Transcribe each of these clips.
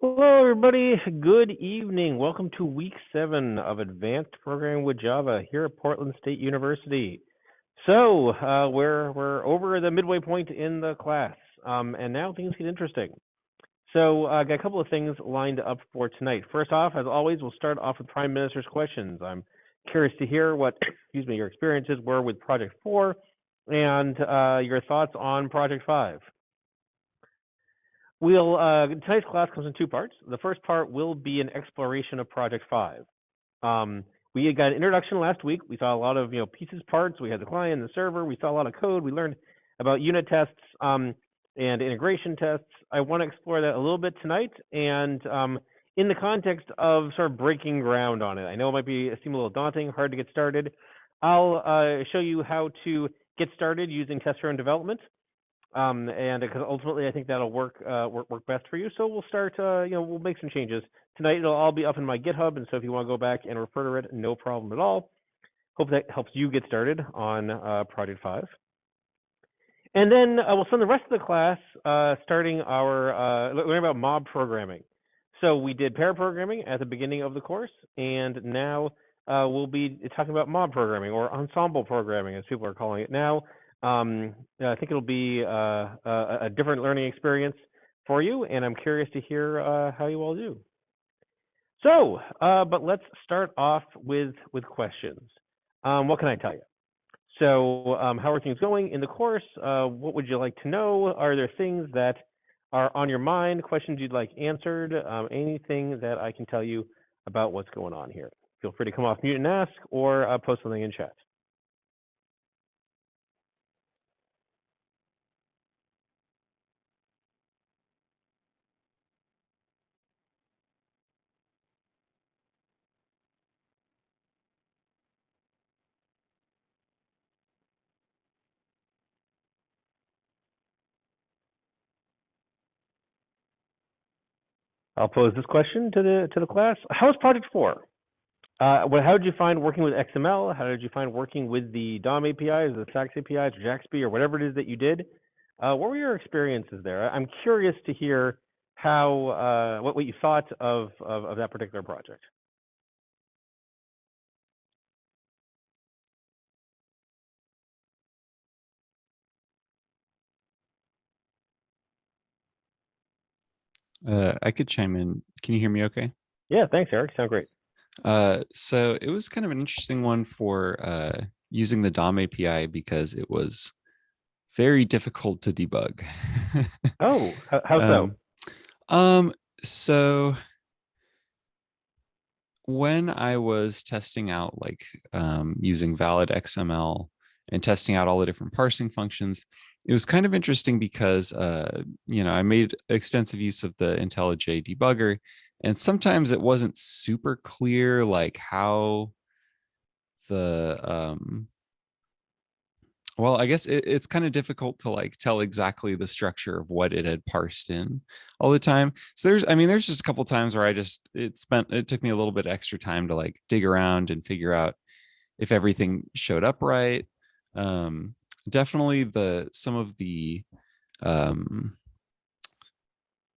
Hello, everybody. Good evening. Welcome to week 7 of Advanced Programming with Java here at Portland State University. So we're over the midway point in the class, and now things get interesting. So I got a couple of things lined up for tonight. First off, as always, we'll start off with Prime Minister's questions. I'm curious to hear what, excuse me, your experiences were with Project 4 and your thoughts on Project 5. Tonight's class comes in two parts. The first part will be an exploration of Project 5. We had got an introduction last week. We saw a lot of pieces, parts. We had the client and the server. We saw a lot of code. We learned about unit tests and integration tests. I want to explore that a little bit tonight, and in the context of sort of breaking ground on it. I know it might seem a little daunting, hard to get started. I'll show you how to get started using test-driven development. And because ultimately I think that'll work best for you. So we'll start, we'll make some changes tonight. It'll all be up in my GitHub, and so if you want to go back and refer to it, no problem at all. Hope that helps you get started on Project 5. And then we'll spend the rest of the class starting our learning about mob programming. So we did pair programming at the beginning of the course, and now we'll be talking about mob programming or ensemble programming, as people are calling it now. I think it'll be a different learning experience for you, and I'm curious to hear how you all do. So, but let's start off with questions. What can I tell you? So, how are things going in the course? What would you like to know? Are there things that are on your mind, questions you'd like answered, anything that I can tell you about what's going on here? Feel free to come off mute and ask, or post something in chat. I'll pose this question to the class. How was Project 4? How did you find working with XML? How did you find working with the DOM APIs, the Sax APIs, or Jaxby, or whatever it is that you did? What were your experiences there? I'm curious to hear how what you thought of that particular project. I could chime in. Can you hear me okay? Yeah, thanks, Eric. Sound great. So it was kind of an interesting one for using the DOM API because it was very difficult to debug. Oh, how so? um, so when I was testing out using valid XML and testing out all the different parsing functions, it was kind of interesting because I made extensive use of the IntelliJ debugger, and sometimes it wasn't super clear like how the well, I guess it's kind of difficult to like tell exactly the structure of what it had parsed in all the time. So there's just a couple times where it took me a little bit extra time to like dig around and figure out if everything showed up right. Um, Definitely um,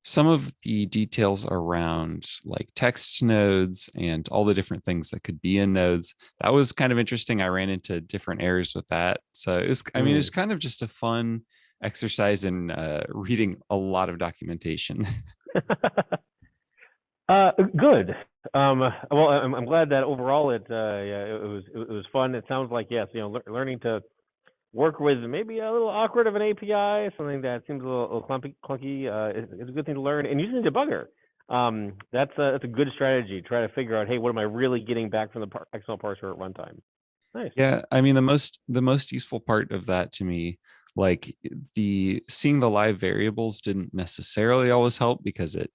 some of the details around like text nodes and all the different things that could be in nodes, that was kind of interesting. I ran into different errors with that. So it's kind of just a fun exercise in reading a lot of documentation. Good. Well, I'm glad that overall it was fun. It sounds like yes, learning to work with maybe a little awkward of an API, something that seems a little clunky. It's a good thing to learn. And using debugger, that's a good strategy. Try to figure out, hey, what am I really getting back from the XML parser at runtime? Nice. Yeah, I mean the most useful part of that to me, like the seeing the live variables didn't necessarily always help because it,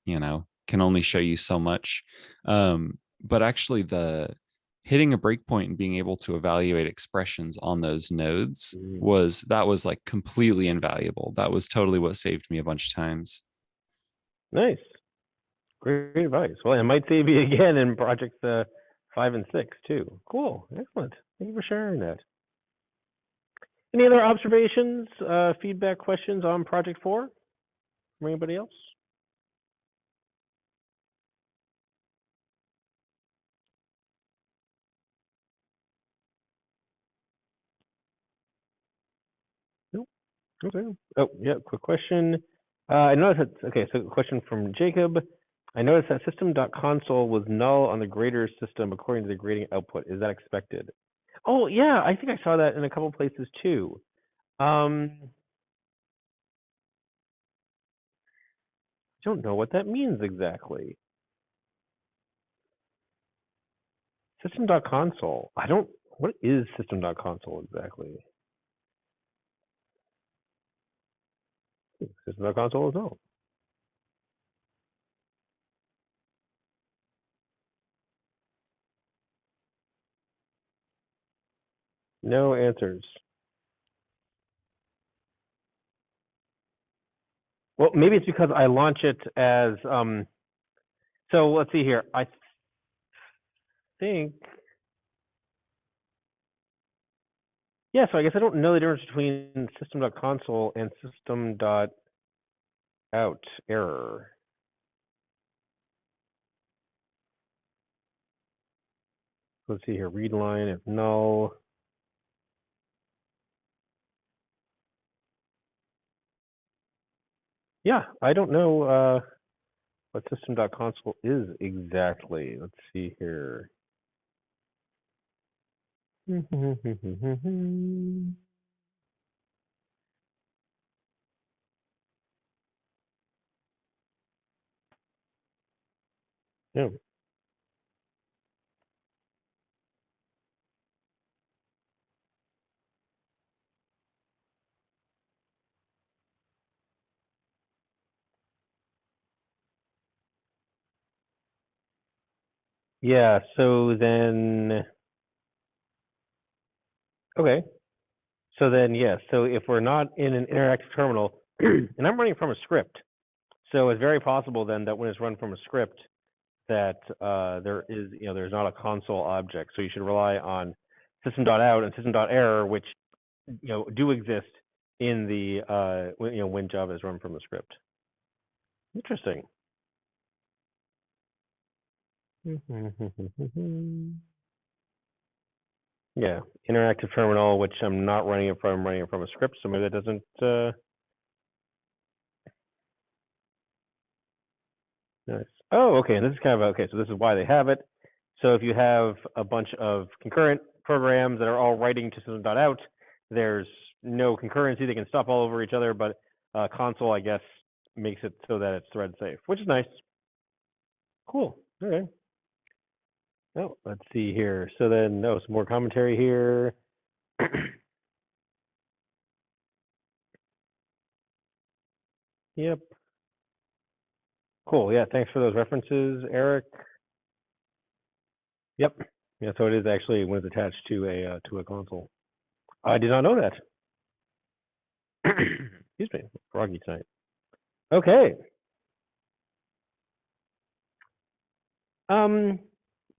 can only show you so much. But actually the hitting a breakpoint and being able to evaluate expressions on those nodes Mm, was like completely invaluable. That was totally what saved me a bunch of times. nice. Great advice. Well, it might save you again in projects 5 and 6 too. Cool. Excellent. Thank you for sharing that. Any other observations, feedback, questions on Project 4 from anybody else? Okay. Oh, yeah. Quick question. I noticed that. Okay, so question from Jacob. I noticed that system.console was null on the grader system according to the grading output. Is that expected? Oh, yeah. I think I saw that in a couple places too. I don't know what that means exactly. System.console. I don't. What is system.console exactly? System.console is null. No answers. Well, maybe it's because I launch it as so let's see here. I think yeah, so I guess I don't know the difference between system.console and system.out error. Let's see here. Read line if null. Yeah, I don't know what system.console is exactly. Let's see here. Yeah. Yeah, so then okay. So then yes, so if we're not in an interactive terminal and I'm running from a script, so it's very possible then that when it's run from a script that there is, there's not a console object. So you should rely on system.out and system.error, which, do exist in the, when Java is run from the script. Interesting. Yeah, interactive terminal, which I'm not running it from, I'm running it from a script, so maybe that doesn't, nice. Oh, okay, and this is kind of, okay, so this is why they have it. So if you have a bunch of concurrent programs that are all writing to system.out, there's no concurrency, they can stop all over each other, but console, I guess, makes it so that it's thread safe, which is nice. Cool, okay. Oh, let's see here. So then, some more commentary here. Yep. Cool, yeah, thanks for those references, Eric. Yep. Yeah, so it is actually when it's attached to a console. I did not know that. Excuse me, froggy tonight. Okay.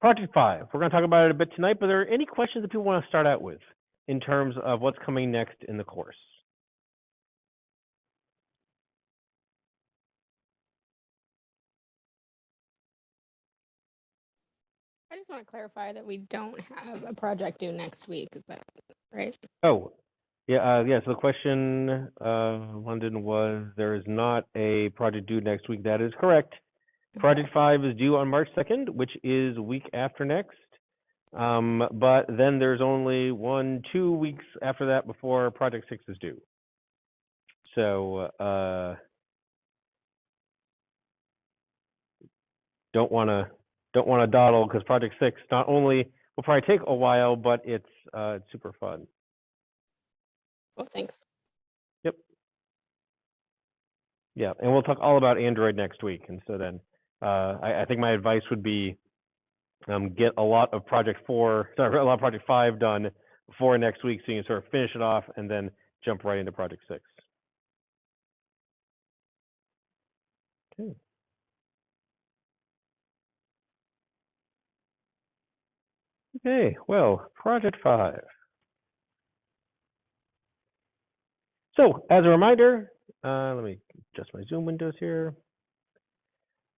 Project 5. We're going to talk about it a bit tonight, but are there any questions that people want to start out with in terms of what's coming next in the course? I just want to clarify that we don't have a project due next week. Is that right? Oh, yeah. So the question, London, was there is not a project due next week. That is correct. Okay. Project 5 is due on March 2nd, which is week after next. But then there's only 2 weeks after that before Project 6 is due. So don't want to dawdle, because Project 6 not only will probably take a while, but it's super fun. Well, thanks. Yep. Yeah, and we'll talk all about Android next week. And so then I think my advice would be get a lot of Project 5 done before next week, so you can sort of finish it off and then jump right into Project 6. Okay. Okay, well, Project 5. So, as a reminder, let me adjust my Zoom windows here.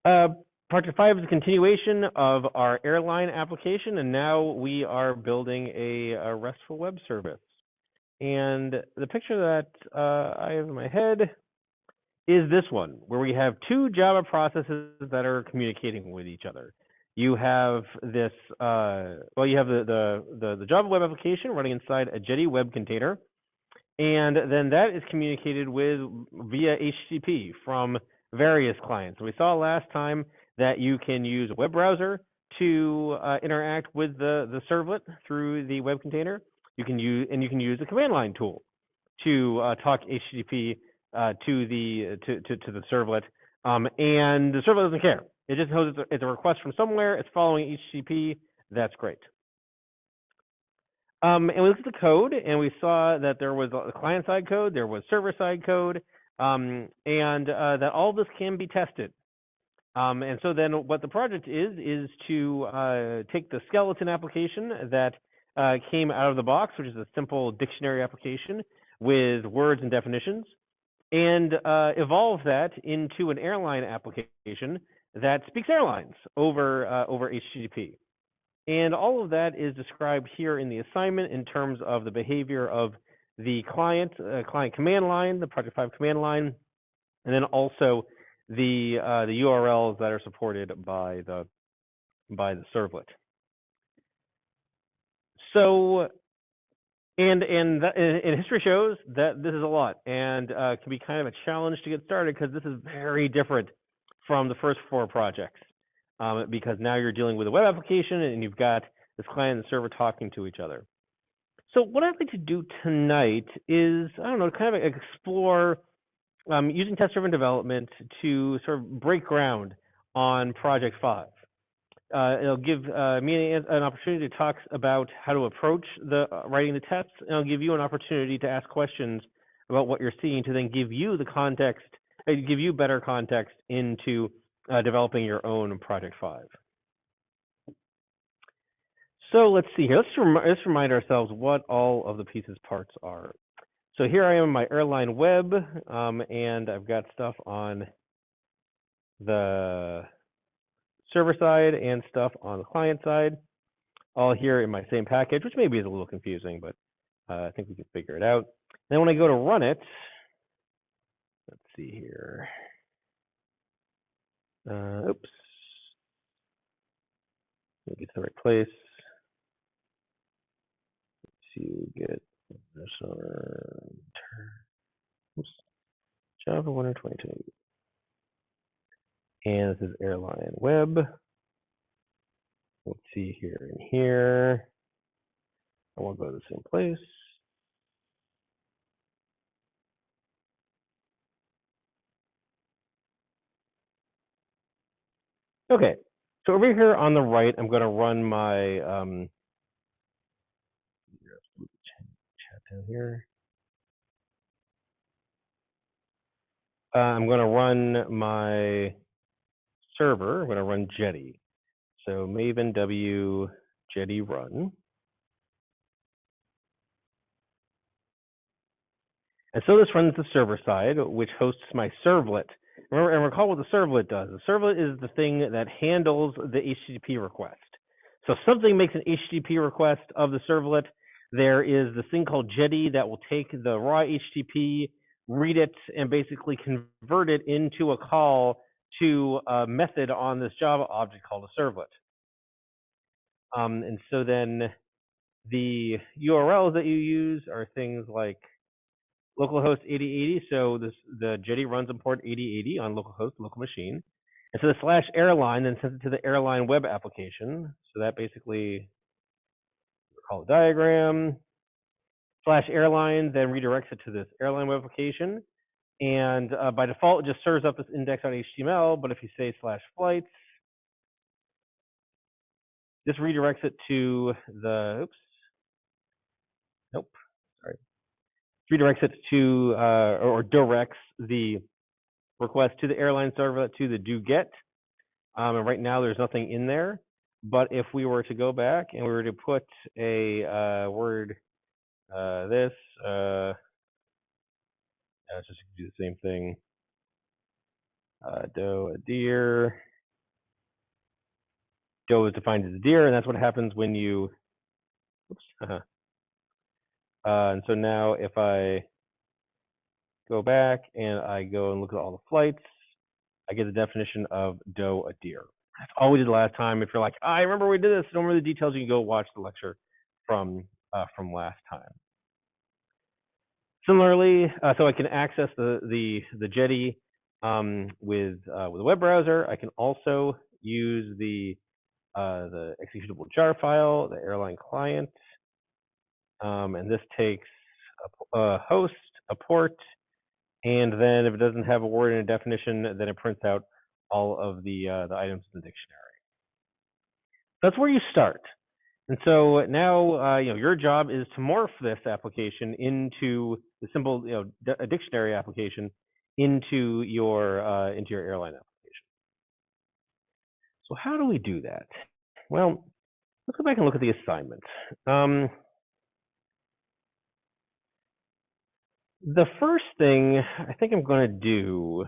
Project 5 is a continuation of our airline application, and now we are building a RESTful web service. And the picture that I have in my head is this one, where we have two Java processes that are communicating with each other. You have this, you have the Java web application running inside a Jetty web container, and then that is communicated with via HTTP from various clients. We saw last time that you can use a web browser to interact with the servlet through the web container. You can use a command line tool to talk HTTP to the servlet, and the servlet doesn't care. It just knows it's a request from somewhere. It's following HTTP. That's great. And we looked at the code, and we saw that there was a client-side code, there was server-side code, and that all this can be tested. And so then what the project is to take the skeleton application that came out of the box, which is a simple dictionary application with words and definitions, and evolve that into an airline application that speaks airlines over HTTP. And all of that is described here in the assignment in terms of the behavior of the client command line, the Project 5 command line, and then also the URLs that are supported by the servlet. So, and history shows that this is a lot, and can be kind of a challenge to get started because this is very different from the first 4 projects. Because now you're dealing with a web application and you've got this client and server talking to each other. So what I'd like to do tonight is, I don't know, kind of explore using test-driven development to sort of break ground on Project 5. It'll give me an opportunity to talk about how to approach writing the tests, and I'll give you an opportunity to ask questions about what you're seeing to then give you the context, give you better context into developing your own Project 5. So let's see here. Let's remind ourselves what all of the pieces parts are. So here I am in my airline web, and I've got stuff on the server side and stuff on the client side, all here in my same package, which maybe is a little confusing, but I think we can figure it out. Then when I go to run it, let's see here. Oops. Let me get to the right place. To get this oops. Java 1 or 22. And this is airline web. Let's see here and here. I won't go to the same place. Okay, so over here on the right, I'm going to run my chat down here. I'm going to run my server. I'm going to run Jetty. So Maven W Jetty run. And so this runs the server side, which hosts my servlet. Remember, and recall what the servlet does. The servlet is the thing that handles the HTTP request. So if something makes an HTTP request of the servlet, there is this thing called Jetty that will take the raw HTTP, read it, and basically convert it into a call to a method on this Java object called a servlet. And so then the URLs that you use are things like localhost 8080, so the Jetty runs on port 8080 on localhost, local machine. And so the /airline then sends it to the airline web application. So that basically, we'll call it diagram. /airline then redirects it to this airline web application. And by default, it just serves up this index.html. But if you say /flights, this redirects it to the, oops, nope, sorry. Redirects it to, or directs the request to the airline server to the do get. And right now there's nothing in there. But if we were to go back and we were to put a word, let's just do the same thing. Doe, a deer. Doe is defined as a deer, and that's what happens when you, oops, And so now if I go back and I go and look at all the flights, I get the definition of doe, a deer. That's all we did last time. If you're like, I remember we did this, don't remember the details, you can go watch the lecture from last time. Similarly, so I can access the Jetty with a web browser. I can also use the executable jar file, the airline client, and this takes a host, a port, and then if it doesn't have a word in a definition, then it prints out all of the items in the dictionary. That's where you start. And so now, your job is to morph this application into the simple, a dictionary application into your airline application. So how do we do that? Well, let's go back and look at the assignment. The first thing I think I'm going to do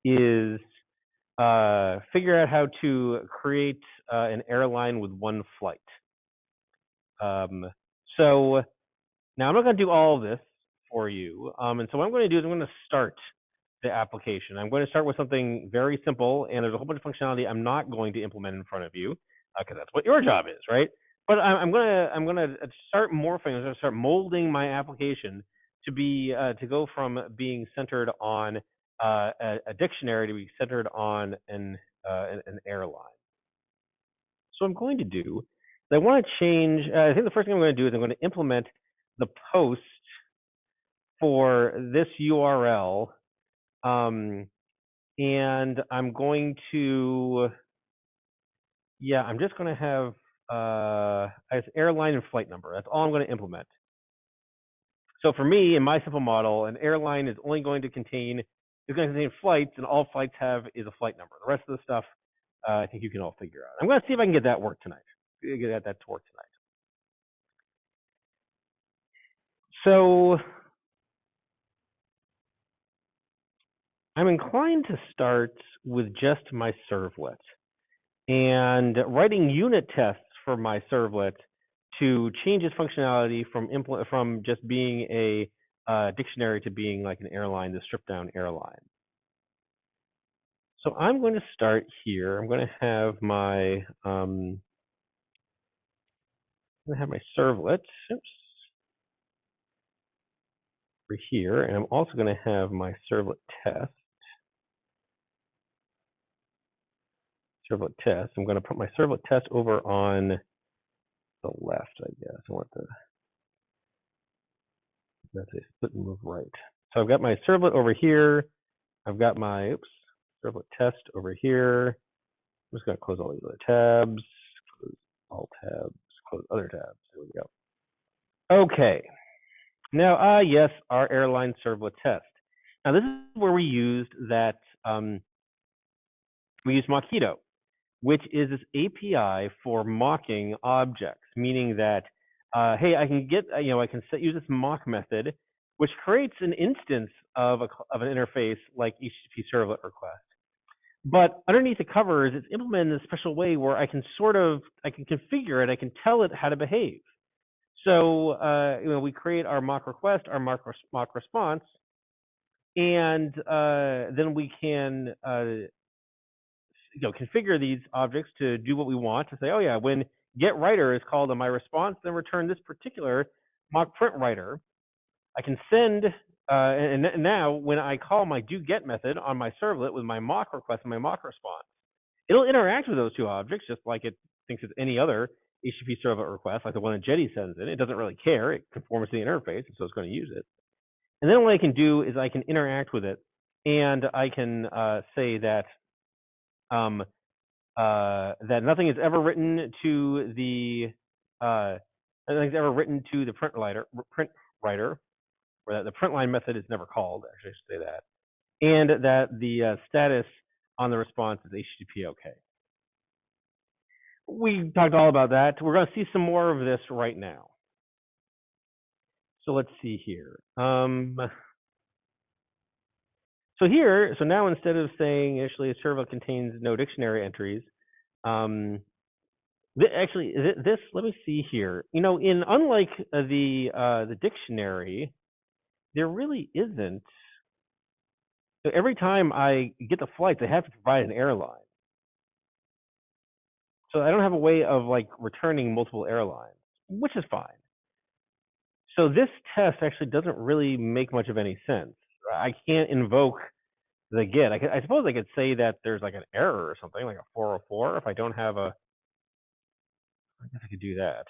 is figure out how to create an airline with one flight. So now I'm not going to do all of this for you. And so what I'm going to do is I'm going to start the application. I'm going to start with something very simple, and there's a whole bunch of functionality I'm not going to implement in front of you because that's what your job is, right? But I'm going to start morphing. I'm going to start molding my application to be to go from being centered on a dictionary to be centered on an airline. So what I'm going to do is I want to change. I think the first thing I'm going to do is I'm going to implement the post for this URL, and I'm going to, I'm just going to have as airline and flight number. That's all I'm going to implement. So for me, in my simple model, an airline is only going to contain flights, and all flights have is a flight number. The rest of the stuff, I think you can all figure out. I'm going to see if I can get that work tonight. Get that to work tonight. So I'm inclined to start with just my servlet and writing unit tests for my servlet to change its functionality from just being a dictionary to being like an airline, the stripped down airline. So I'm going to start here. I'm going to have my servlet. Oops. Over here, and I'm also going to have my servlet test. I'm going to put my servlet test over on the left, I guess. I want that's a split and move right. So I've got my servlet over here. I've got my servlet test over here. I'm just going to close all these other tabs, close all tabs, close other tabs. There we go. Okay. Now, yes, our airline servlet test. Now, this is where we used that. We used Mockito, which is this API for mocking objects, meaning that, hey, I can get, I can use this mock method, which creates an instance of an interface like HTTP servlet request. But underneath the covers, it's implemented in a special way where I can configure it, I can tell it how to behave. So, we create our mock request, our mock response, and then we can configure these objects to do what we want, to say, oh yeah, when get writer is called on my response, then return this particular mock print writer. I can send, and now when I call my do get method on my servlet with my mock request and my mock response, it'll interact with those two objects just like it thinks it's any other HTTP servlet request, like the one that Jetty sends in. It doesn't really care. It conforms to the interface, so it's going to use it. And then what I can do is I can interact with it, and I can say that that nothing is ever written to the print writer, or that the print line method is never called. Actually, I should say that, and that the status on the response is HTTP OK. We talked all about that. We're going to see some more of this right now. So let's see here. So now instead of saying initially a servlet contains no dictionary entries, Actually, this? Let me see here. Unlike the dictionary, there really isn't. So every time I get the flights, I have to provide an airline. So I don't have a way of like returning multiple airlines, which is fine. So this test actually doesn't really make much of any sense. I can't invoke the get. I suppose I could say that there's like an error or something, like a 404, if I don't have a. I guess I could do that.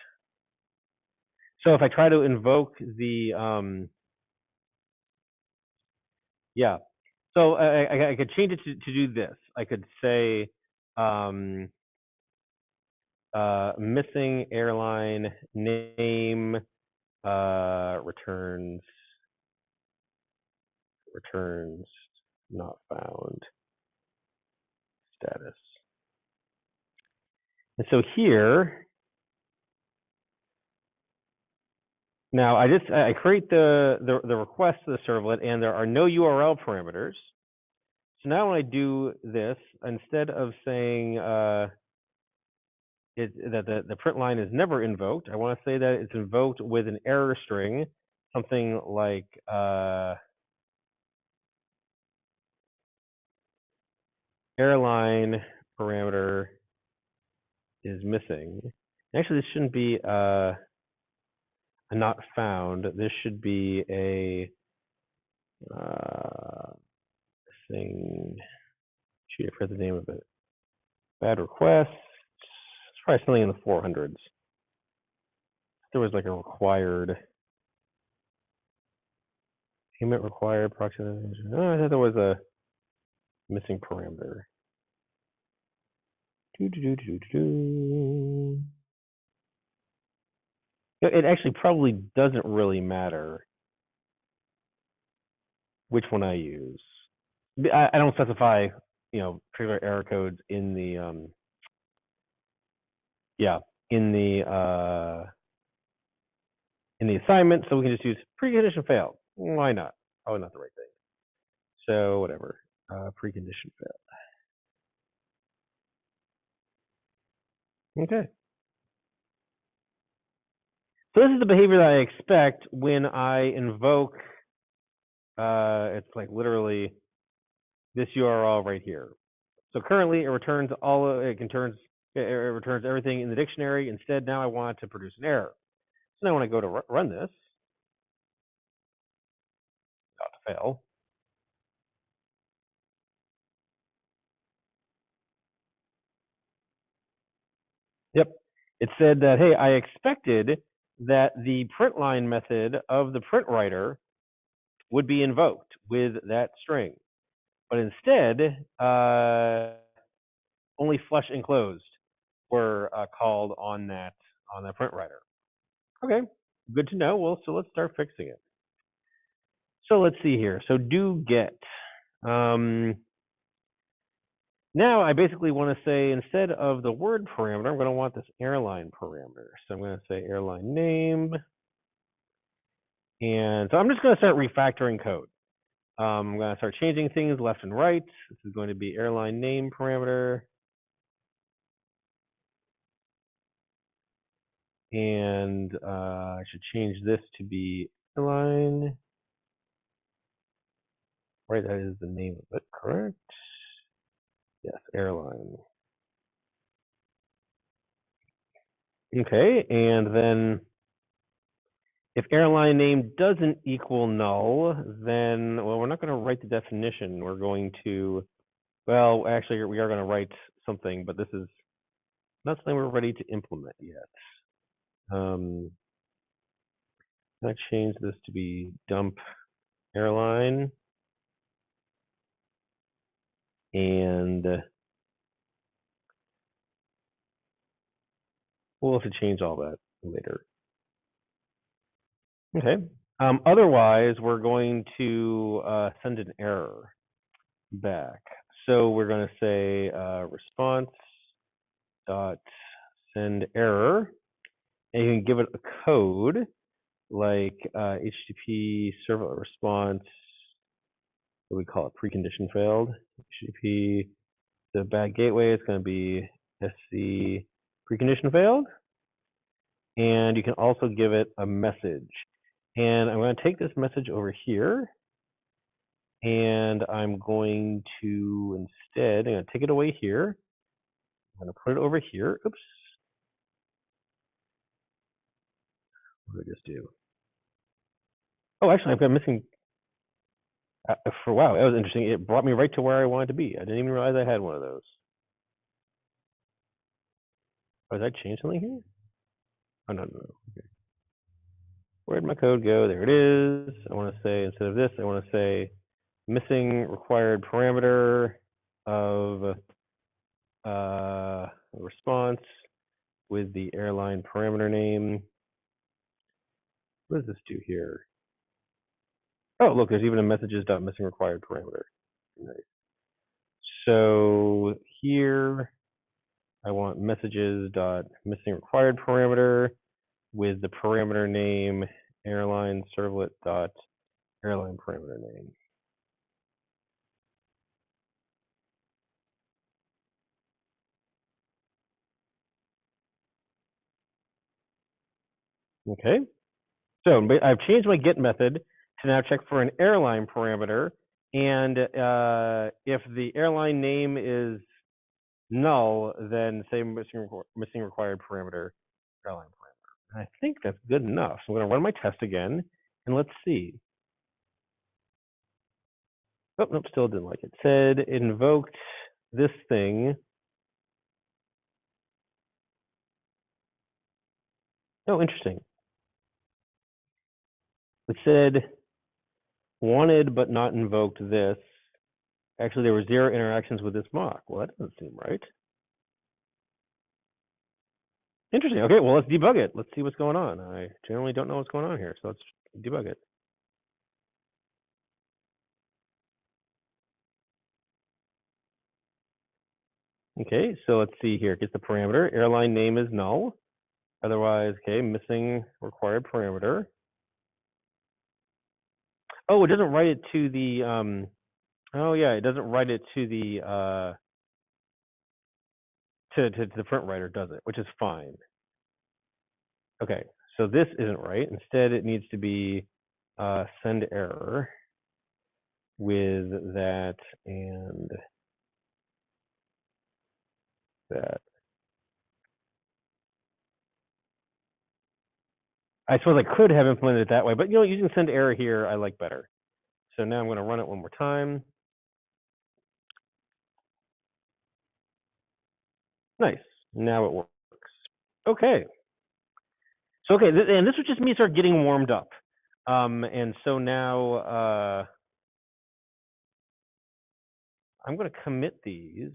So if I try to invoke the yeah. So I could change it to do this. I could say missing airline name returns not found status. And so here, now I create the request to the servlet, and there are no URL parameters. So now when I do this, instead of saying that the print line is never invoked, I want to say that it's invoked with an error string, something like airline parameter is missing. Actually, this shouldn't be a not found. This should be a thing. Shoot, I forgot the name of it. Bad request. It's probably something in the 400s. There was like a required payment required approximation. Oh, I thought there was a missing parameter. It actually probably doesn't really matter which one I use. I don't specify, particular error codes in the in the assignment, so we can just use precondition failed. Why not? Probably not the right thing. So whatever, precondition failed. Okay. So this is the behavior that I expect when I invoke. It's like literally this URL right here. So currently it returns it returns everything in the dictionary. Instead, now I want to produce an error. So now when I go to run this, not to fail. Yep. It said that, hey, I expected that the print line method of the print writer would be invoked with that string. But instead, only flush and closed were called on that print writer. Okay, good to know. Well, so let's start fixing it. So let's see here. So do get. Now I basically want to say, instead of the word parameter, I'm going to want this airline parameter. So I'm going to say airline name. And so I'm just going to start refactoring code. I'm going to start changing things left and right. This is going to be airline name parameter. And I should change this to be airline. Right, that is the name of it, correct? Yes, airline. Okay, and then if airline name doesn't equal null, then, well, we're not going to write the definition. We're going to, well, actually, we are going to write something, but this is not something we're ready to implement yet. I'm going to change this to be dump airline. And we'll have to change all that later. Okay. Otherwise, we're going to send an error back. So we're going to say response dot send error, and you can give it a code like HTTP servlet response. What do we call it? Precondition failed. HTTP. The bad gateway is going to be SC Precondition failed. And you can also give it a message. And I'm going to take this message over here. And I'm going to instead, I'm going to take it away here. I'm going to put it over here. Oops. What did I just do? Oh, actually, I've got missing. Wow, that was interesting. It brought me right to where I wanted to be. I didn't even realize I had one of those. Oh, did I change something here? Oh, no. Okay. Where'd my code go? There it is. I want to say, instead of this, I want to say missing required parameter of response with the airline parameter name. What does this do here? Oh, look, there's even a messages.missing required parameter. Nice. So here I want messages.missing required parameter with the parameter name airline servlet.airline parameter name. Okay. So I've changed my get method to now check for an airline parameter. And if the airline name is null, then say missing required parameter, airline parameter. And I think that's good enough. So I'm going to run my test again, and let's see. Oh, nope, still didn't like it. It said it invoked this thing. Oh, interesting. It said wanted but not invoked this. Actually, there were 0 interactions with this mock. Well, that doesn't seem right. Interesting. Okay, well, let's debug it. Let's see what's going on. I generally don't know what's going on here, so let's debug it. Okay, so let's see here. Get the parameter. Airline name is null. Otherwise, okay, missing required parameter. Oh, it doesn't write it to the, oh yeah, it doesn't write it to the, to the print writer, does it? Which is fine. Okay, so this isn't right. Instead, it needs to be send error with that and that. I suppose I could have implemented it that way, but you know, using send error here, I like better. So now I'm going to run it one more time. Nice. Now it works. Okay. So okay, and this was just me start getting warmed up. And so now I'm going to commit these.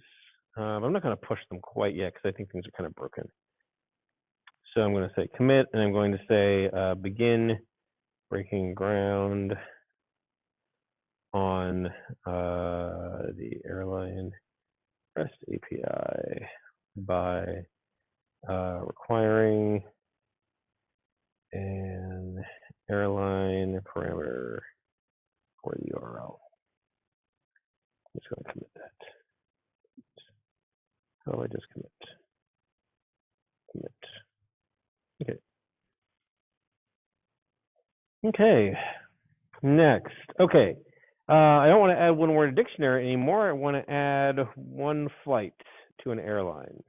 I'm not going to push them quite yet because I think things are kind of broken. So I'm going to say commit, and I'm going to say begin breaking ground on the airline REST API by requiring an airline parameter for the URL. I'm just going to commit that. How do I just commit? Commit. Okay. Okay. Next. Okay. I don't want to add one word dictionary anymore. I want to add one flight to an airline.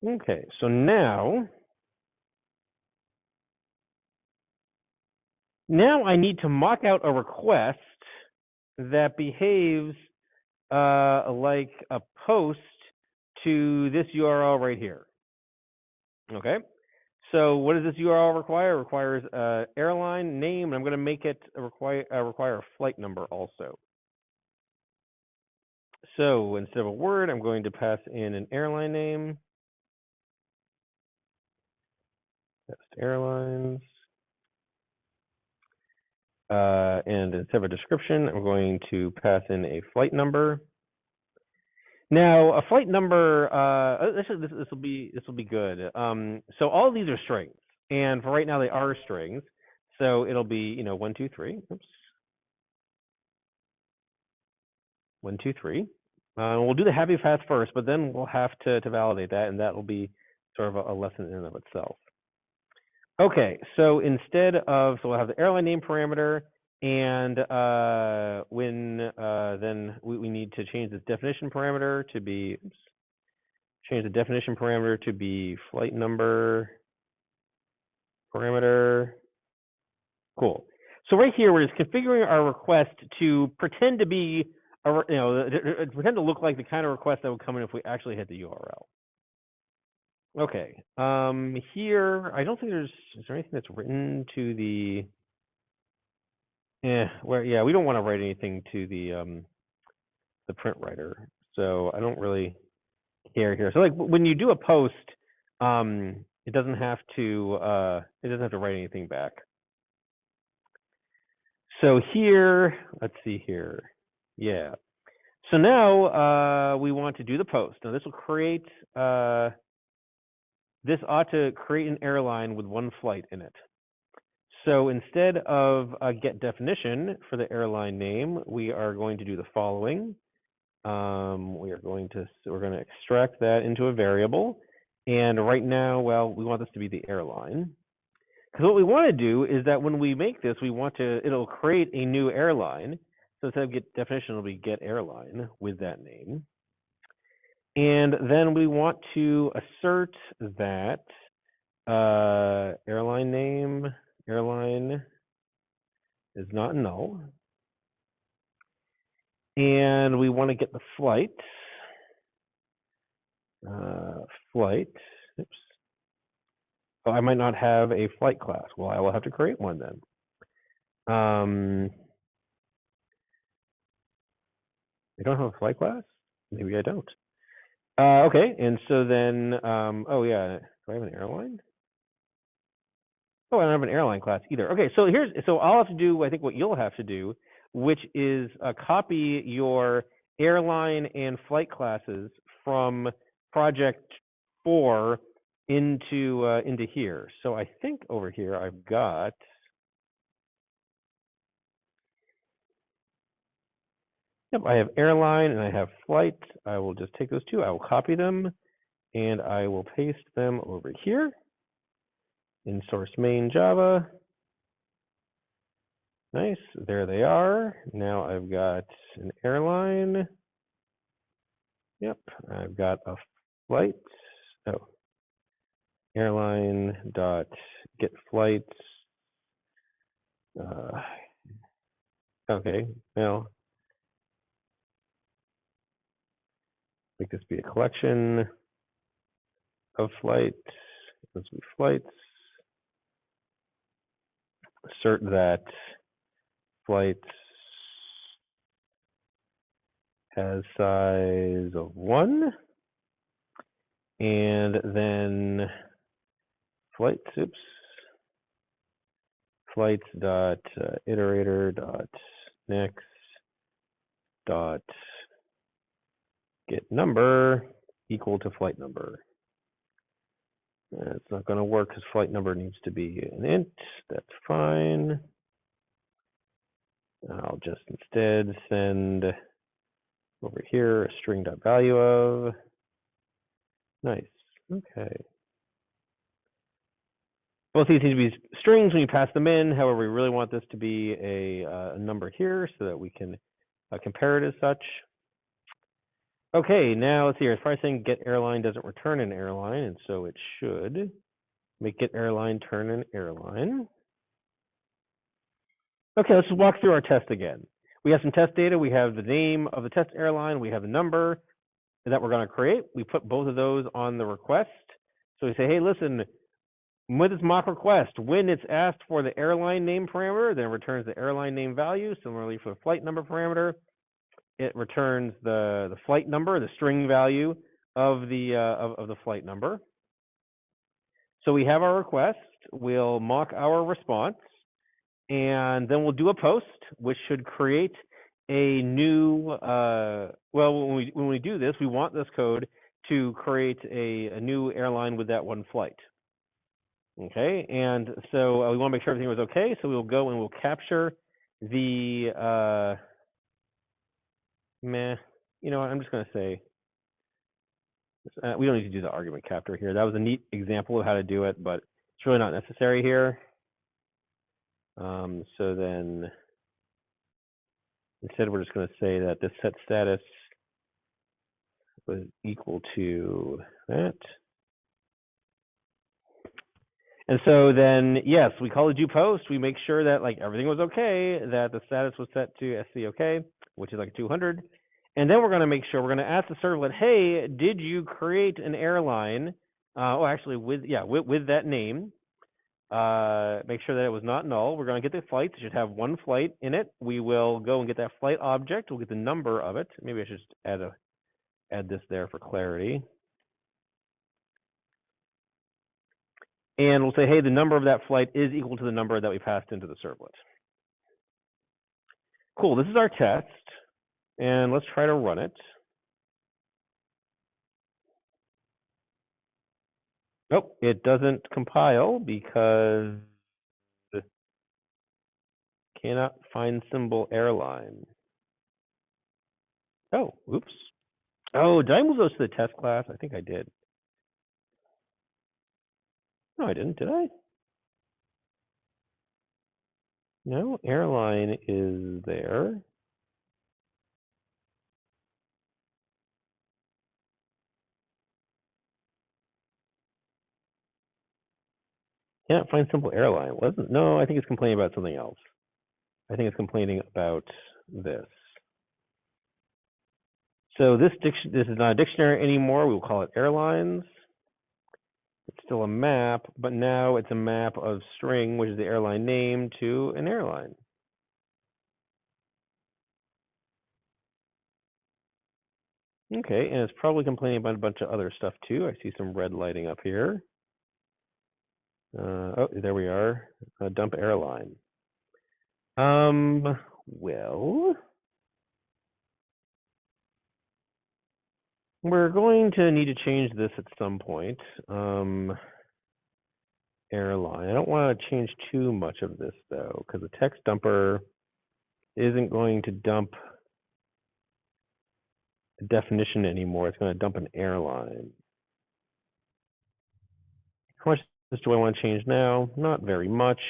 Okay. So now I need to mock out a request that behaves like a post to this URL right here. Okay. So what does this URL require? It requires airline name, and I'm going to make it require a flight number also. So instead of a word, I'm going to pass in an airline name. Test airlines. And instead of a description, I'm going to pass in a flight number. Now, a flight number, this will be good. So all of these are strings, and for right now they are strings. So it'll be 1, 2, 3. Oops. 1, 2, 3. We'll do the happy path first, but then we'll have to validate that, and that will be sort of a lesson in and of itself. Okay, so instead of, so we'll have the airline name parameter, and then we need to change the definition parameter to be, change the definition parameter to be flight number parameter. Cool. So right here, we're just configuring our request to pretend to be, pretend to look like the kind of request that would come in if we actually hit the URL. Okay. Here, I don't think is there anything that's written to the, we don't want to write anything to the print writer. So I don't really care here. So like when you do a post, it doesn't have to write anything back. So here, let's see here. Yeah. So now we want to do the post. Now this will create, this ought to create an airline with one flight in it. So instead of a get definition for the airline name, we are going to do the following. We're going to extract that into a variable. And right now, well, we want this to be the airline. Because what we want to do is that when we make this, we want to, it'll create a new airline. So instead of get definition, it'll be get airline with that name. And then we want to assert that airline name, airline is not null. And we want to get the flight. Flight, oops. Oh, I might not have a flight class. Well, I will have to create one then. I don't have a flight class? Maybe I don't. Okay, and so then, oh yeah, do I have an airline? Oh, I don't have an airline class either. Okay, so so I'll have to do, I think what you'll have to do, which is copy your airline and flight classes from project 4 into here. So I think over here I've got, yep, I have airline and I have flight. I will just take those two, I will copy them, and I will paste them over here in source main Java. Nice, there they are. Now I've got an airline. Yep, I've got a flight. Oh, airline dot get flights. Okay, now make this be a collection of flights. Let's be flights. Assert that flights has size of 1, and then flights, oops, flights dot iterator dot next dot get number equal to flight number. It's not going to work because flight number needs to be an int. That's fine. I'll just instead send over here a string.value of. Nice. Okay. Both these need to be strings when you pass them in. However, we really want this to be a number here so that we can compare it as such. Okay, now let's see here. It's probably saying get airline doesn't return an airline, and so it should make get airline turn an airline. Okay, let's walk through our test again. We have some test data. We have the name of the test airline. We have the number that we're going to create. We put both of those on the request. So we say, hey, listen, with this mock request, when it's asked for the airline name parameter, then it returns the airline name value. Similarly, for the flight number parameter, it returns the flight number, the string value of the flight number. So we have our request. We'll mock our response, and then we'll do a post, which should create a new. Well, when we do this, we want this code to create a new airline with that one flight. Okay, and so we want to make sure everything was okay. So we'll go and we'll capture the meh. You know what? I'm just going to say we don't need to do the argument capture here. That was a neat example of how to do it, but it's really not necessary here. So then instead, we're just going to say that this set status was equal to that. And so then, yes, we call the due post. We make sure that like everything was okay, that the status was set to SC OK, which is like 200. And then we're going to make sure we're going to ask the servlet, hey, did you create an airline? Actually, with that name. Make sure that it was not null. We're going to get the flights. It should have one flight in it. We will go and get that flight object. We'll get the number of it. Maybe I should just add this there for clarity. And we'll say, hey, the number of that flight is equal to the number that we passed into the servlet. Cool, this is our test. And let's try to run it. Nope, it doesn't compile because it cannot find symbol airline. Oh, oops. Oh, did I move those to the test class? I think I did. No, I didn't, did I? No, airline is there. Can't find simple airline. Wasn't? No, I think it's complaining about something else. I think it's complaining about this. So this is not a dictionary anymore. We'll call it airlines. It's still a map, but now it's a map of string, which is the airline name, to an airline. Okay, and it's probably complaining about a bunch of other stuff too. I see some red lighting up here. Oh, there we are. Dump airline. Well, we're going to need to change this at some point. Airline. I don't want to change too much of this though, because the text dumper isn't going to dump a definition anymore. It's going to dump an airline. How much do I want to change now? Not very much.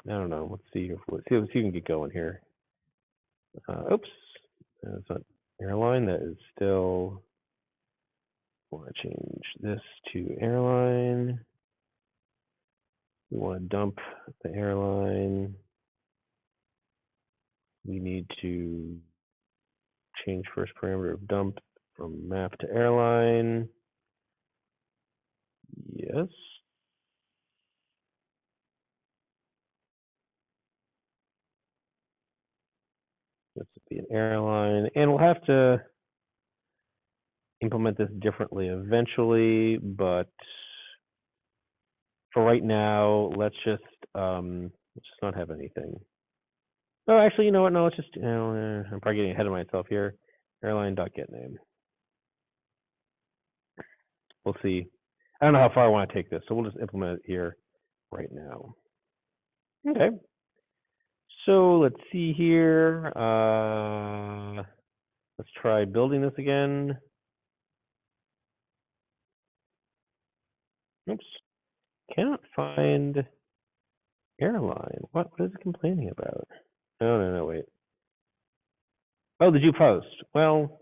I don't know. Let's see if we can get going here. Oops, that's not airline. That is still. I want to change this to airline. We want to dump the airline. We need to change first parameter of dump from map to airline. Yes. This would be an airline, and we'll have to implement this differently eventually, but for right now, let's just not have anything. Oh, actually, you know what? No, let's just, I'm probably getting ahead of myself here. Airline.getName. We'll see. I don't know how far I want to take this, so we'll just implement it here right now. Okay. So let's see here. Let's try building this again. Oops. Cannot find airline. What is it complaining about? No, wait. Oh, the due post. Well,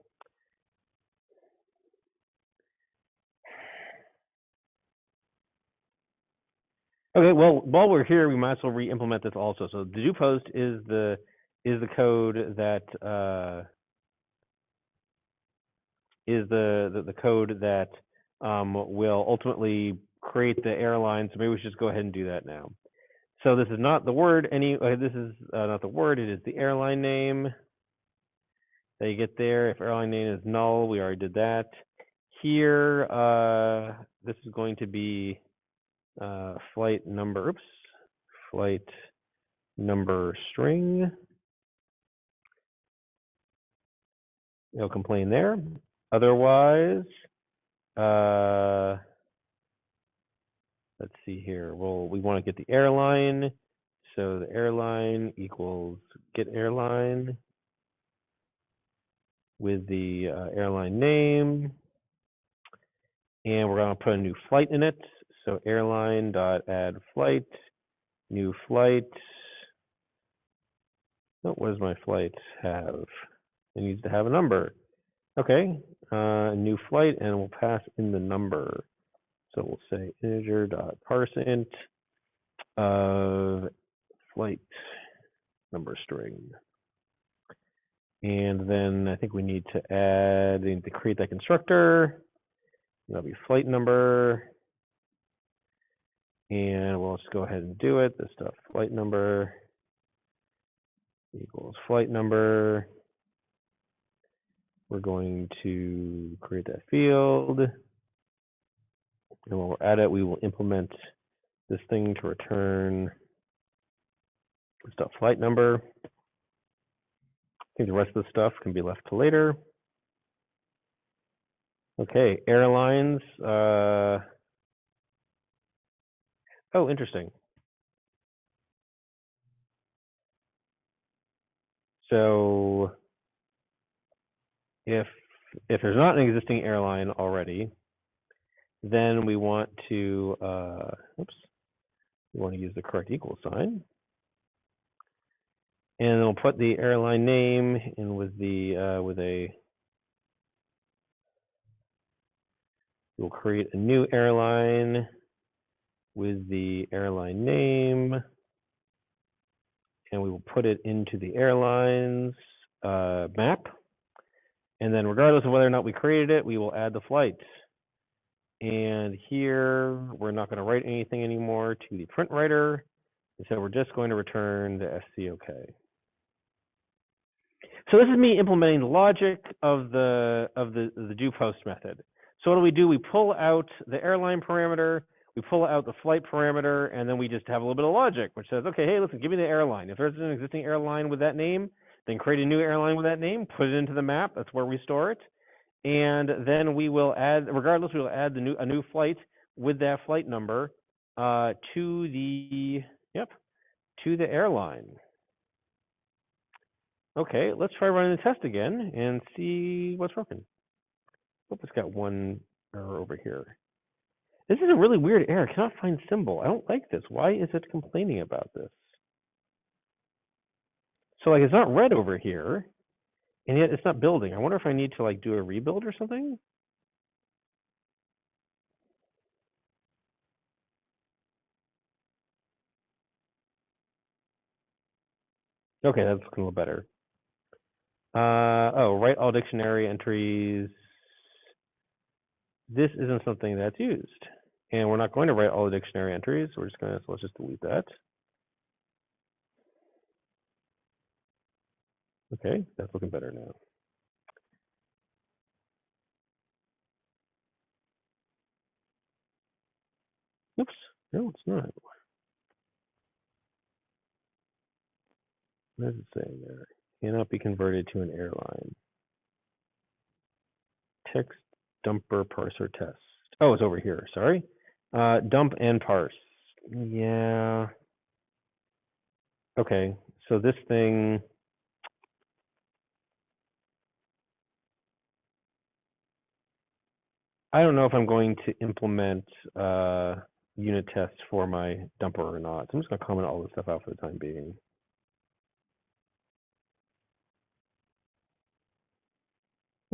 okay, well, while we're here, we might as well re-implement this also. So the due post is the code that is the code that will ultimately create the airline. So maybe we should just go ahead and do that now. So this is not the word this is not the word, it is the airline name that you get there. If airline name is null, we already did that. Here, this is going to be flight number string. It'll complain there. Otherwise, let's see here. Well, we want to get the airline. So the airline equals get airline. with the airline name. And we're going to put a new flight in it. So airline.add flight, new flight. Oh, what does my flight have? It needs to have a number. Okay, new flight, and we'll pass in the number. So we'll say integer.parseInt of flight number string. And then I think we need to create that constructor. That'll be flight number. And we'll just go ahead and do it. This stuff, flight number equals flight number. We're going to create that field. And when we're at it, we will implement this thing to return stuff flight number. I think the rest of the stuff can be left to later. Okay, airlines. Oh, interesting. So if there's not an existing airline already, then we want to we want to use the correct equal sign. And we'll put the airline name in with we'll create a new airline with the airline name, and we will put it into the airlines map. And then regardless of whether or not we created it, we will add the flights. And here, we're not going to write anything anymore to the print writer. And so we're just going to return the SCOK. So this is me implementing the logic of the do post method. So what do? We pull out the airline parameter, we pull out the flight parameter, and then we just have a little bit of logic, which says, okay, hey, listen, give me the airline. If there's an existing airline with that name, then create a new airline with that name, put it into the map. That's where we store it. And then we will add, regardless, we will add a new flight with that flight number to the airline. Okay, let's try running the test again and see what's working. Hope it's got one error over here. This is a really weird error. I cannot find symbol. I don't like this. Why is it complaining about this? So like it's not red over here, and yet it's not building. I wonder if I need to like do a rebuild or something. Okay, that's looking a little better. Oh, write all dictionary entries. This isn't something that's used. And we're not going to write all the dictionary entries. We're just going to, so let's just delete that. Okay, that's looking better now. Oops, no, it's not. What does it say there? Cannot be converted to an airline. Text dumper parser test. Oh, it's over here, sorry. Dump and parse. Yeah. Okay, so this thing, I don't know if I'm going to implement unit tests for my dumper or not. So I'm just going to comment all this stuff out for the time being.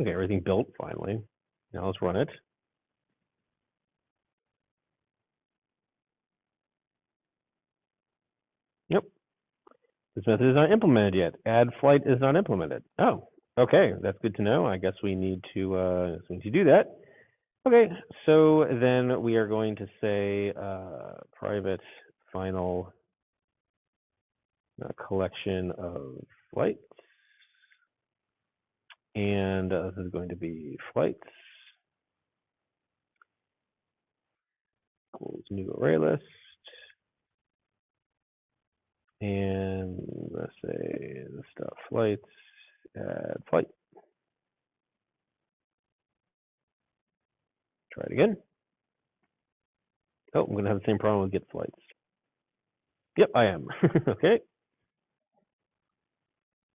Okay, everything built finally. Now let's run it. Yep. This method is not implemented yet. Add flight is not implemented. Oh, okay, that's good to know. I guess we need to do that. Okay, so then we are going to say private final collection of flights. And this is going to be flights equals new array list. And let's say the stuff flights, add flight. Try it again. Oh, I'm going to have the same problem with get flights. Yep, I am. Okay.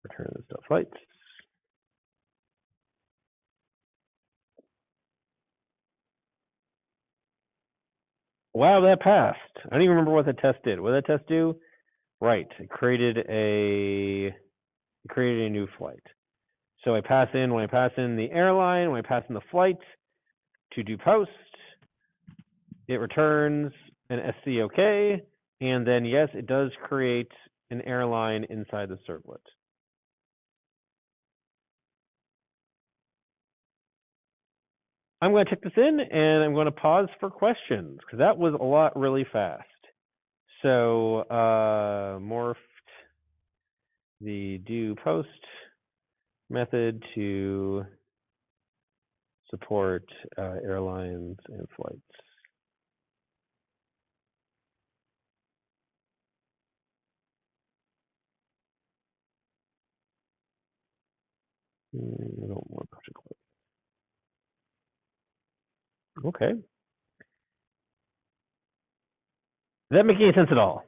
Return the stuff flights. Wow, that passed. I don't even remember what the test did. What did that test do? Right, it created a new flight. So I pass in, when I pass in the airline, when I pass in the flight to do post, it returns an SCOK, and then yes, it does create an airline inside the servlet. I'm going to check this in, and I'm going to pause for questions, because that was a lot really fast. So morphed the do post method to support airlines and flights. I don't want project. Okay. Does that make any sense at all?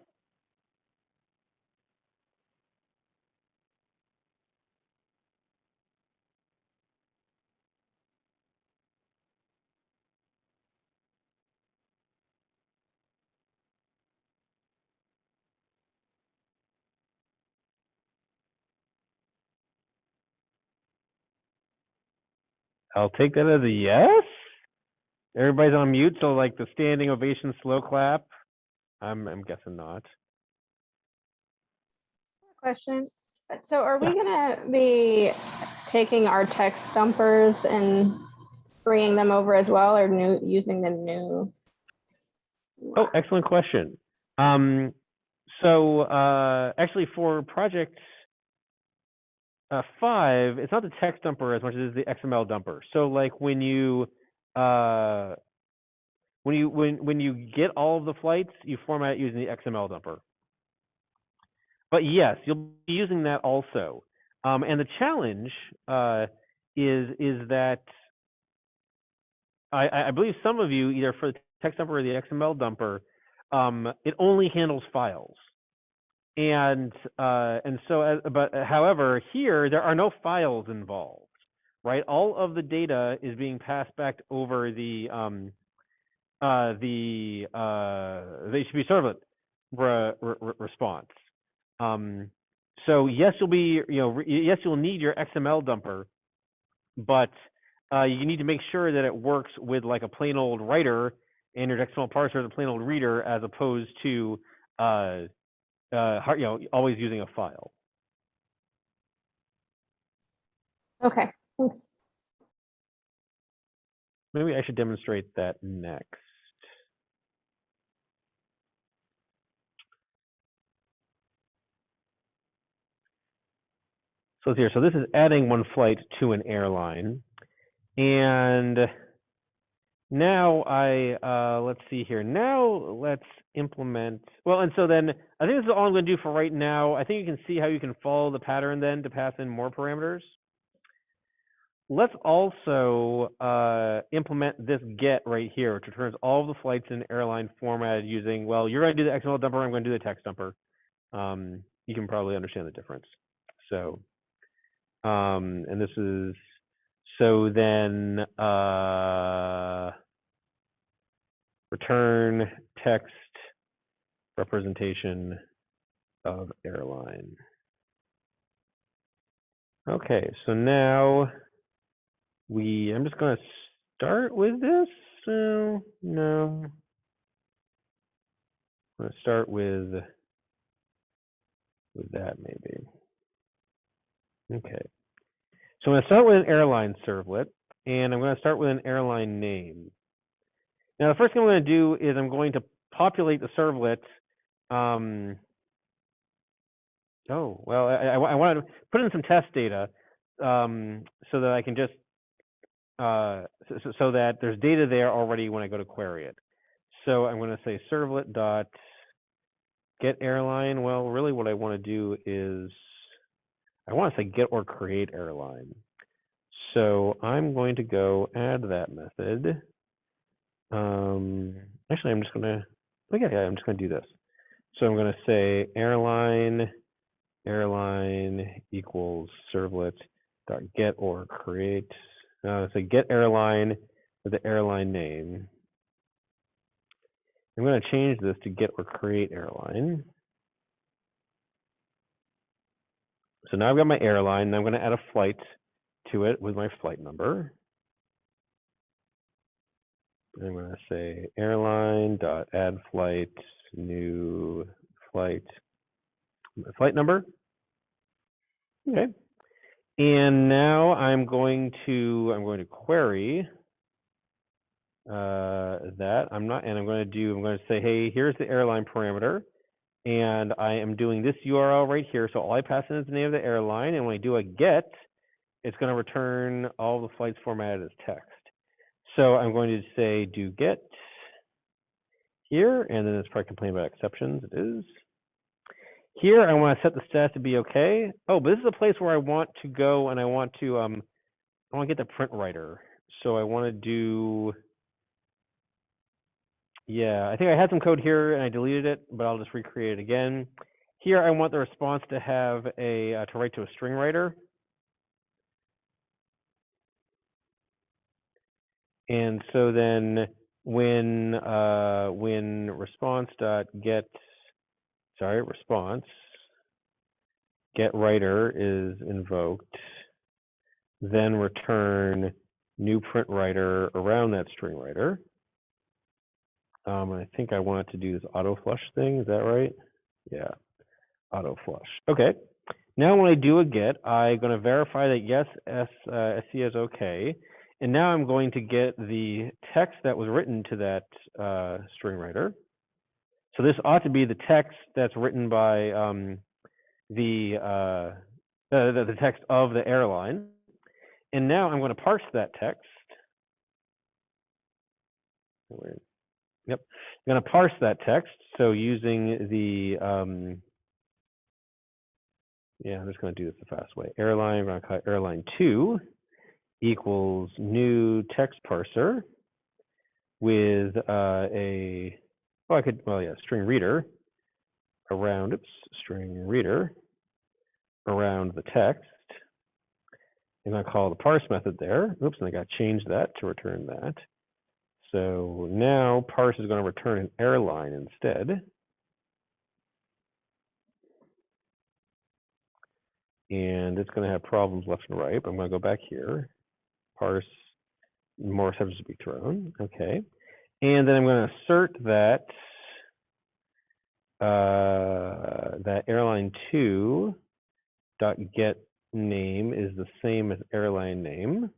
I'll take that as a yes. Everybody's on mute, so like the standing ovation, slow clap. I'm guessing not. Question. So are we gonna be taking our text dumpers and bringing them over as well, or using the new? Oh, excellent question. Actually for project 5, it's not the text dumper as much as the XML dumper. So like when you get all of the flights, you format it using the XML dumper. But yes, you'll be using that also. And the challenge is that I believe some of you, either for the text dumper or the XML dumper, it only handles files. And so, but however, here there are no files involved, right? All of the data is being passed back over the HTTP servlet response. So yes, you'll be, yes, you'll need your XML dumper, but you need to make sure that it works with like a plain old writer and your XML parser is a plain old reader, as opposed to always using a file. Okay, thanks. Maybe I should demonstrate that next. So here, so this is adding one flight to an airline, and now let's see here. Now let's implement. Well, and so then I think this is all I'm going to do for right now. I think you can see how you can follow the pattern then to pass in more parameters. Let's also implement this get right here, which returns all of the flights in airline formatted using, well, you're going to do the XML dumper, I'm going to do the text dumper. You can probably understand the difference. So, and this is, so then return text representation of airline. Okay, so now I'm just going to start with this. So no, I'm going to start with that maybe. Okay, so I'm going to start with an airline servlet, and I'm going to start with an airline name. Now, the first thing I'm going to do is I'm going to populate the servlet. Oh, well, I want to put in some test data so that I can just so that there's data there already when I go to query it. So I'm going to say servlet dot get airline. Well, really what I want to do is I want to say get or create airline. So I'm going to go add that method. Actually, I'm just going to, I'm just going to do this. So I'm going to say airline equals servlet dot get or create. So get airline with the airline name. I'm going to change this to get or create airline. So now I've got my airline, and I'm going to add a flight to it with my flight number. I'm going to say airline.add flight, new flight number. Okay. And now I'm going to query that. I'm going to say, hey, here's the airline parameter, and I am doing this URL right here. So all I pass in is the name of the airline, and when I do a get, it's going to return all the flights formatted as text. So I'm going to say do get here, and then it's probably complaining about exceptions. It is. Here, I want to set the status to be okay. Oh, but this is a place where I want to go, and I want to get the print writer. So I want to do, yeah, I think I had some code here and I deleted it, but I'll just recreate it again. Here, I want the response to have to write to a string writer. And so then when response get writer is invoked, then return new print writer around that string writer. I think I want it to do this auto flush thing. Is that right? Yeah, auto flush. Okay. Now when I do a get, I'm going to verify that yes, SC is okay. And now I'm going to get the text that was written to that string writer. So this ought to be the text that's written by the text of the airline. And now I'm going to parse that text. Yep, I'm going to parse that text. So using the, yeah, I'm just going to do this the fast way. Airline, I'm going to call airline2 equals new text parser with string reader around, string reader around the text. I'm going to call the parse method there. Oops, and I got to change that to return that. So now parse is going to return an airline instead. And it's going to have problems left and right, but I'm going to go back here. Parse, more exceptions to be thrown. Okay. And then I'm going to assert that that airline2 dot get name is the same as airline name.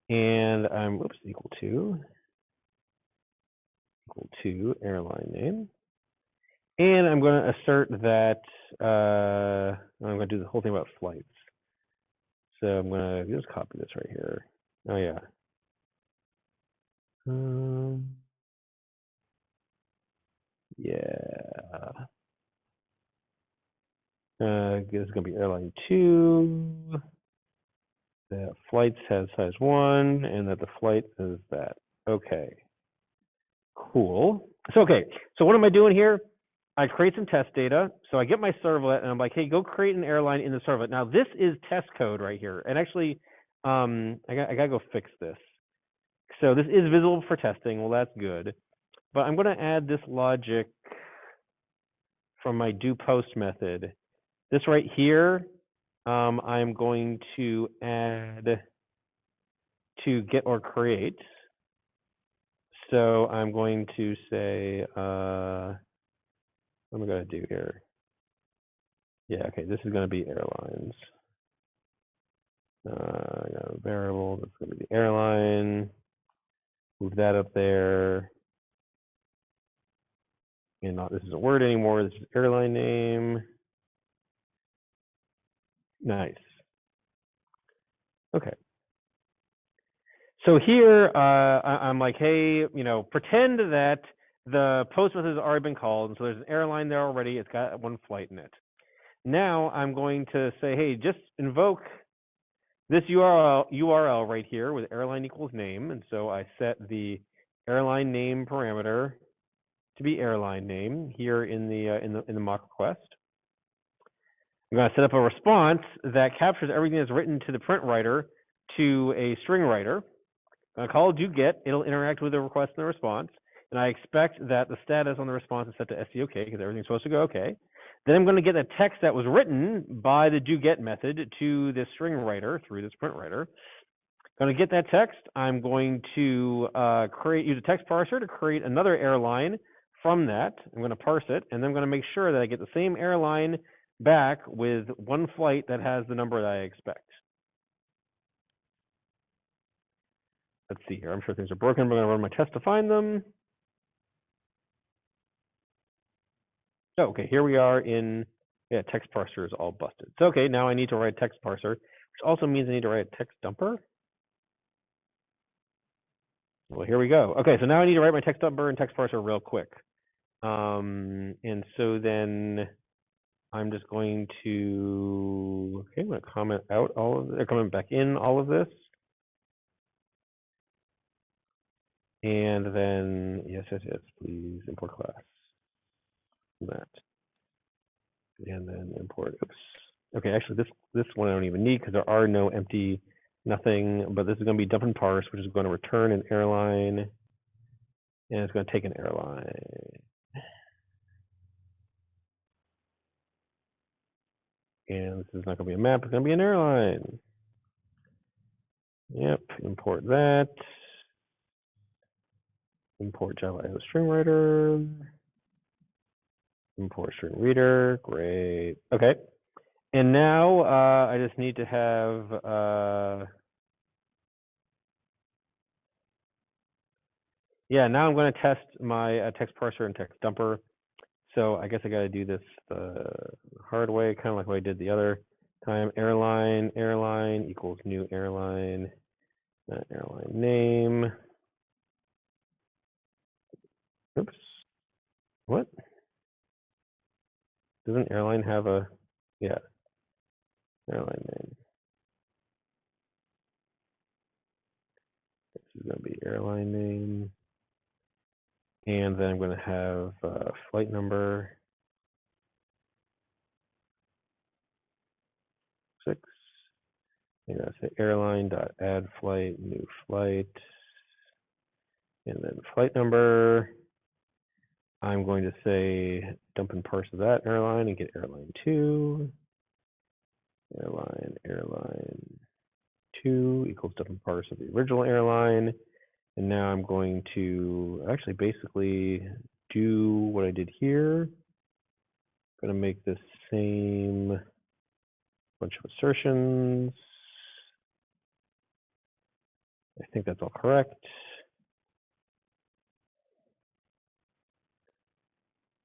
And I'm equal to airline name. And I'm going to assert that I'm going to do the whole thing about flights. So I'm going to just copy this right here. Oh yeah. Yeah. This is going to be airline 2. That flights has size 1, and that the flight is that. Okay. Cool. So what am I doing here? I create some test data. So I get my servlet, and I'm like, hey, go create an airline in the servlet. Now this is test code right here, and actually, I gotta go fix this. So this is visible for testing. Well, that's good. But I'm going to add this logic from my do post method. This right here, I'm going to add to get or create. So I'm going to say, what am I going to do here? Yeah, okay, this is going to be airlines. I got a variable, that's going to be the airline. Move that up there. And not, this isn't a word anymore, this is airline name. Nice. Okay. So here, I'm like, hey, pretend that the post method has already been called, and so there's an airline there already. It's got one flight in it. Now I'm going to say, hey, just invoke this URL right here with airline equals name, and so I set the airline name parameter to be airline name here in the mock request. I'm going to set up a response that captures everything that's written to the print writer to a string writer. I'm going to call do get. It'll interact with the request and the response. and I expect that the status on the response is set to SC OK because everything's supposed to go OK. Then I'm going to get a text that was written by the doGet method to this string writer through this print writer. Going to get that text. I'm going to use a text parser to create another airline from that. I'm going to parse it, and then I'm going to make sure that I get the same airline back with one flight that has the number that I expect. Let's see here. I'm sure things are broken. I'm going to run my test to find them. Oh, okay, here we are in, yeah, text parser is all busted. So, okay, now I need to write a text parser, which also means I need to write a text dumper. Well, here we go. Okay, so now I need to write my text dumper and text parser real quick. And so then I'm just going to, okay, I'm going to comment out all of this, comment back in all of this. And then, yes, please import class. That. And then import, oops. Okay, actually this one I don't even need because there are no empty nothing, but this is going to be dump and parse, which is going to return an airline, and it's going to take an airline. And this is not going to be a map, it's going to be an airline. Yep, import that. Import Java IO string writer. Import string reader, great. Okay, and now I just need to have, yeah, now I'm going to test my text parser and text dumper. So I guess I got to do this the hard way, kind of like what I did the other time. Airline equals new airline, airline name. Oops. What? Doesn't airline have a, yeah, airline name. This is going to be airline name. And then I'm going to have flight number 6. I'm going to say airline.add flight, new flight, and then flight number. I'm going to say dump and parse that airline and get airline 2. Airline 2 equals dump and parse of the original airline. And now I'm going to actually basically do what I did here. I'm going to make this same bunch of assertions. I think that's all correct.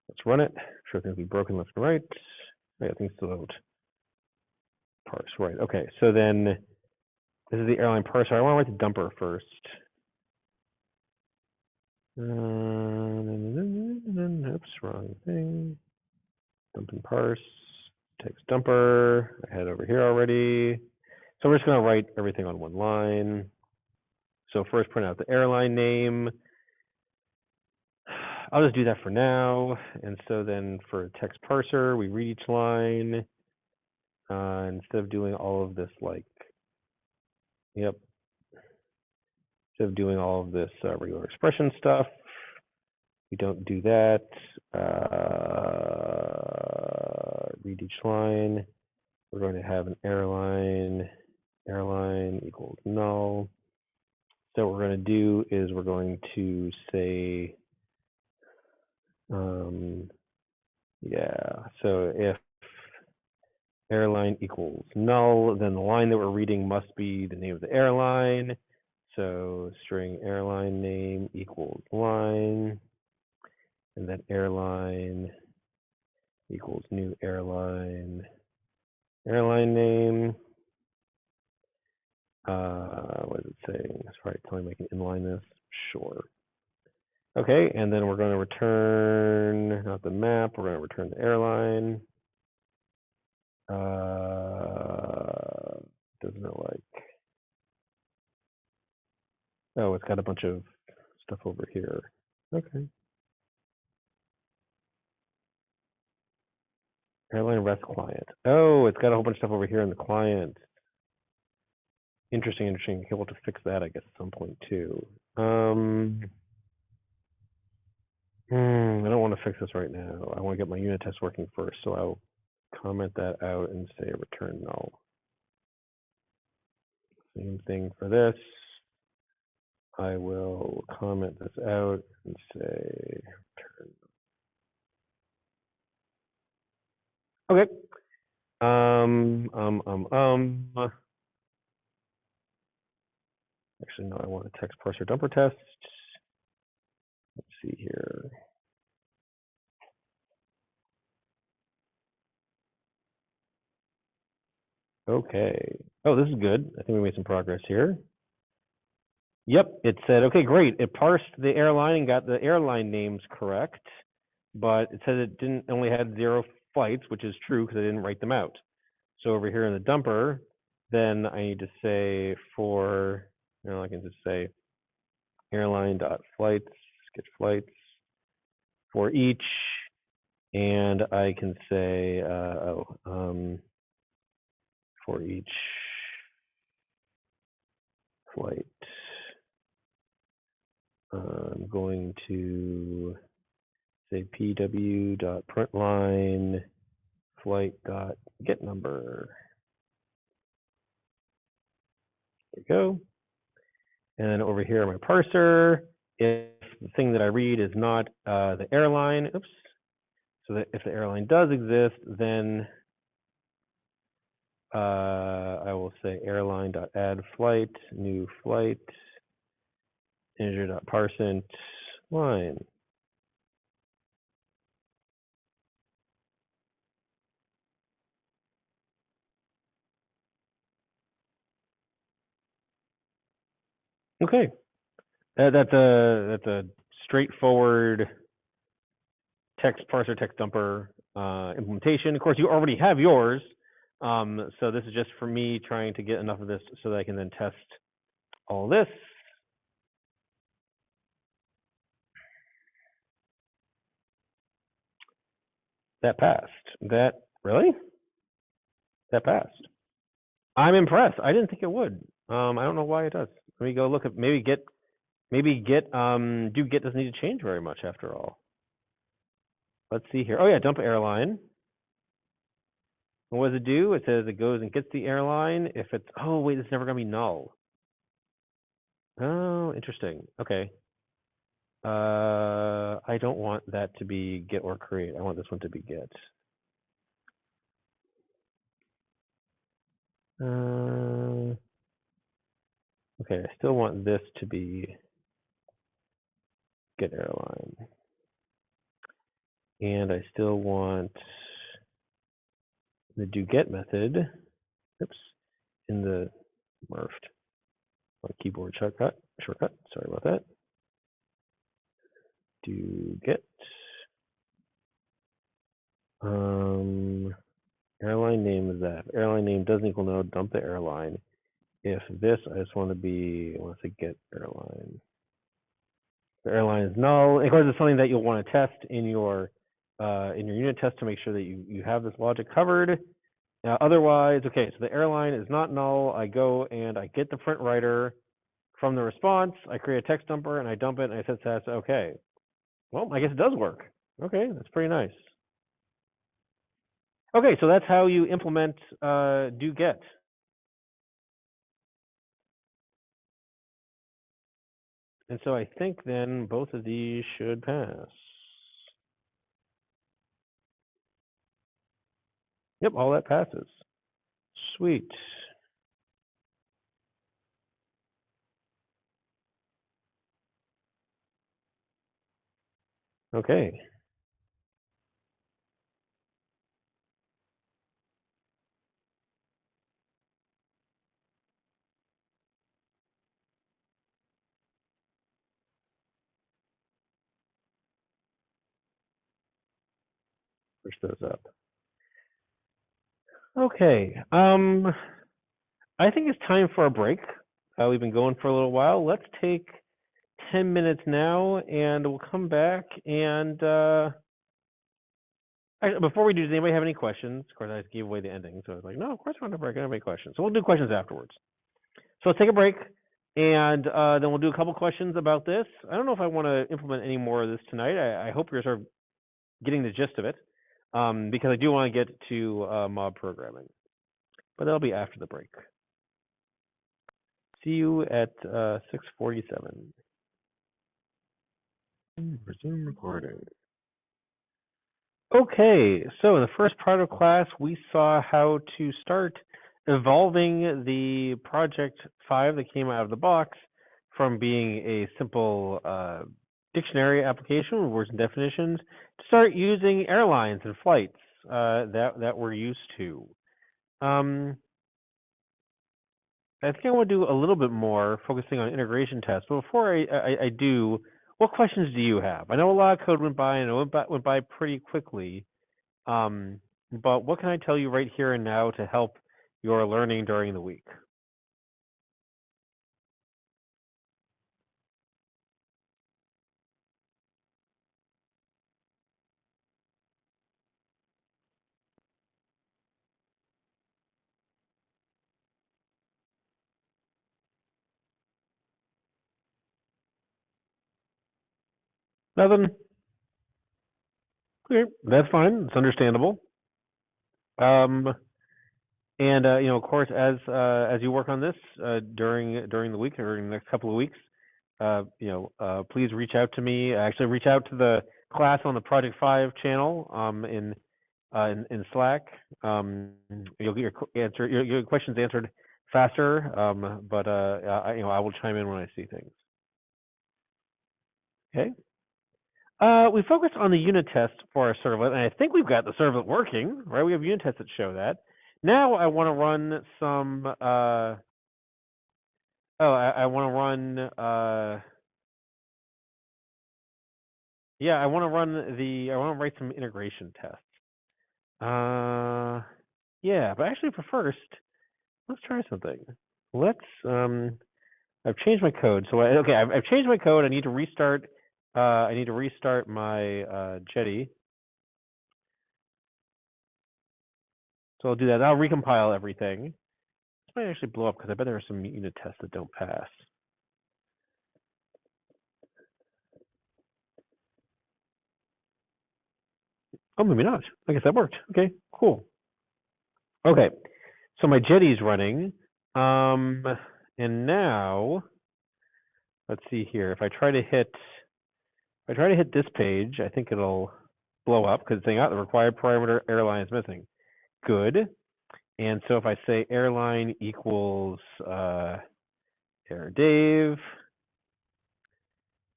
Let's run it. I'm sure things will be broken left and right. Oh, yeah, things still don't parse. Right. Okay. So then this is the airline parser. I want to write the dumper first. Oops, wrong thing. Dump and parse. Text dumper. I had it over here already. So we're just going to write everything on one line. So first print out the airline name. I'll just do that for now. And so then for text parser, we read each line. Instead of doing all of this, like, yep. Instead of doing all of this regular expression stuff, we don't do that. Read each line. We're going to have an airline equals null. So what we're going to do is we're going to say, yeah, so if airline equals null, then the line that we're reading must be the name of the airline. So string airline name equals line, and then airline equals new airline, airline name. What is it saying? It's probably telling me I can inline this. Sure. Okay, and then we're going to return, not the map, we're going to return the airline. Doesn't it like, oh, it's got a bunch of stuff over here. Okay. Airline REST client. Oh, it's got a whole bunch of stuff over here in the client. Interesting. Able to fix that, I guess, at some point too. I don't want to fix this right now. I want to get my unit test working first, so I'll comment that out and say return null. Same thing for this. I will comment this out and say return. Okay. Actually, no, I want a text parser dumper test. Let's see here. Okay. Oh, this is good. I think we made some progress here. Yep, it said, okay, great. It parsed the airline and got the airline names correct, but it said it didn't only had 0 flights, which is true because I didn't write them out. So over here in the dumper, then I need to say for, I can just say airline.flights, get flights for each, and I can say, for each flight, I'm going to say pw.println flight.get number. There we go. And then over here, my parser, if the thing that I read is not the airline, oops. So that if the airline does exist, then I will say airline.add flight, new flight, integer.parsent line. Okay, that's a straightforward text parser, text dumper implementation. Of course, you already have yours, so this is just for me trying to get enough of this so that I can then test all this. That passed. That really? That passed. I'm impressed. I didn't think it would. I don't know why it does. Let me go look at maybe get do get doesn't need to change very much after all. Let's see here. Oh yeah, dump airline. And what does it do? It says it goes and gets the airline. If it's oh wait, it's never gonna be null. Oh, interesting. Okay. I don't want that to be get or create. I want this one to be get. Okay, I still want this to be get airline. And I still want the do get method, oops, in the merged my keyboard shortcut, sorry about that. Do get airline name is that. Airline name doesn't equal no, dump the airline. If this, I just want to say get airline. The airline is null. Of course, it's something that you'll want to test in your unit test to make sure that you have this logic covered. Otherwise, okay, so the airline is not null. I go and I get the print writer from the response. I create a text dumper and I dump it and I set stats. Okay, well, I guess it does work. Okay, that's pretty nice. Okay, so that's how you implement do get. And so I think then both of these should pass. Yep, all that passes. Sweet. Okay. Push those up. Okay. I think it's time for a break. We've been going for a little while. Let's take 10 minutes now, and we'll come back. And before we do, does anybody have any questions? Of course, I just gave away the ending, so I was like, no, of course we're not going to have any questions. So we'll do questions afterwards. So let's take a break. And then we'll do a couple questions about this. I don't know if I want to implement any more of this tonight. I hope you're sort of getting the gist of it, because I do want to get to mob programming. But that'll be after the break. See you at 6:47. Resume recording. Okay, so in the first part of class, we saw how to start evolving the project 5 that came out of the box from being a simple dictionary application with words and definitions to start using airlines and flights that we're used to. I think I want to do a little bit more focusing on integration tests. But before I do, what questions do you have? I know a lot of code went by and it went by pretty quickly. But what can I tell you right here and now to help your learning during the week? Nothing? Okay, that's fine. It's understandable. And of course, as you work on this during the week or during the next couple of weeks, please reach out to me. Actually, reach out to the class on the Project 5 channel in Slack. You'll get your questions answered faster, but I will chime in when I see things. Okay. We focused on the unit test for our servlet, and I think we've got the servlet working, right? We have unit tests that show that. Now I want to run some. I want to run. I want to write some integration tests. Yeah, but actually, for first, let's try something. I've changed my code. So I've changed my code. I need to restart. I need to restart my Jetty. So I'll do that. I'll recompile everything. This might actually blow up because I bet there are some unit tests that don't pass. Oh, maybe not. I guess that worked. Okay, cool. Okay, so my Jetty's running. And now, let's see here. If I try to hit this page, I think it'll blow up because it's saying, the required parameter airline is missing. Good. And so if I say airline equals Air Dave,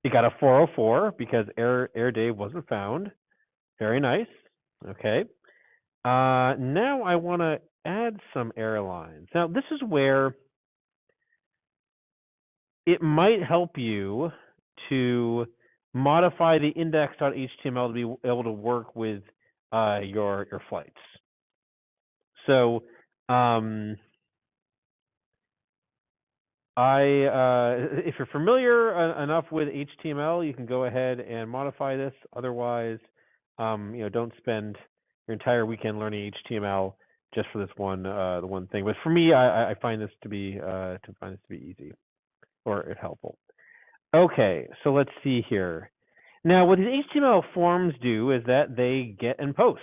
it got a 404 because Air Dave wasn't found. Very nice. Okay. Now I want to add some airlines. Now this is where it might help you to modify the index.html to be able to work with your flights. So if you're familiar enough with HTML, you can go ahead and modify this. Otherwise, don't spend your entire weekend learning HTML just for this the one thing. But for me, I find this to be easy or helpful. Okay, so let's see here. Now, what these HTML forms do is that they get and post,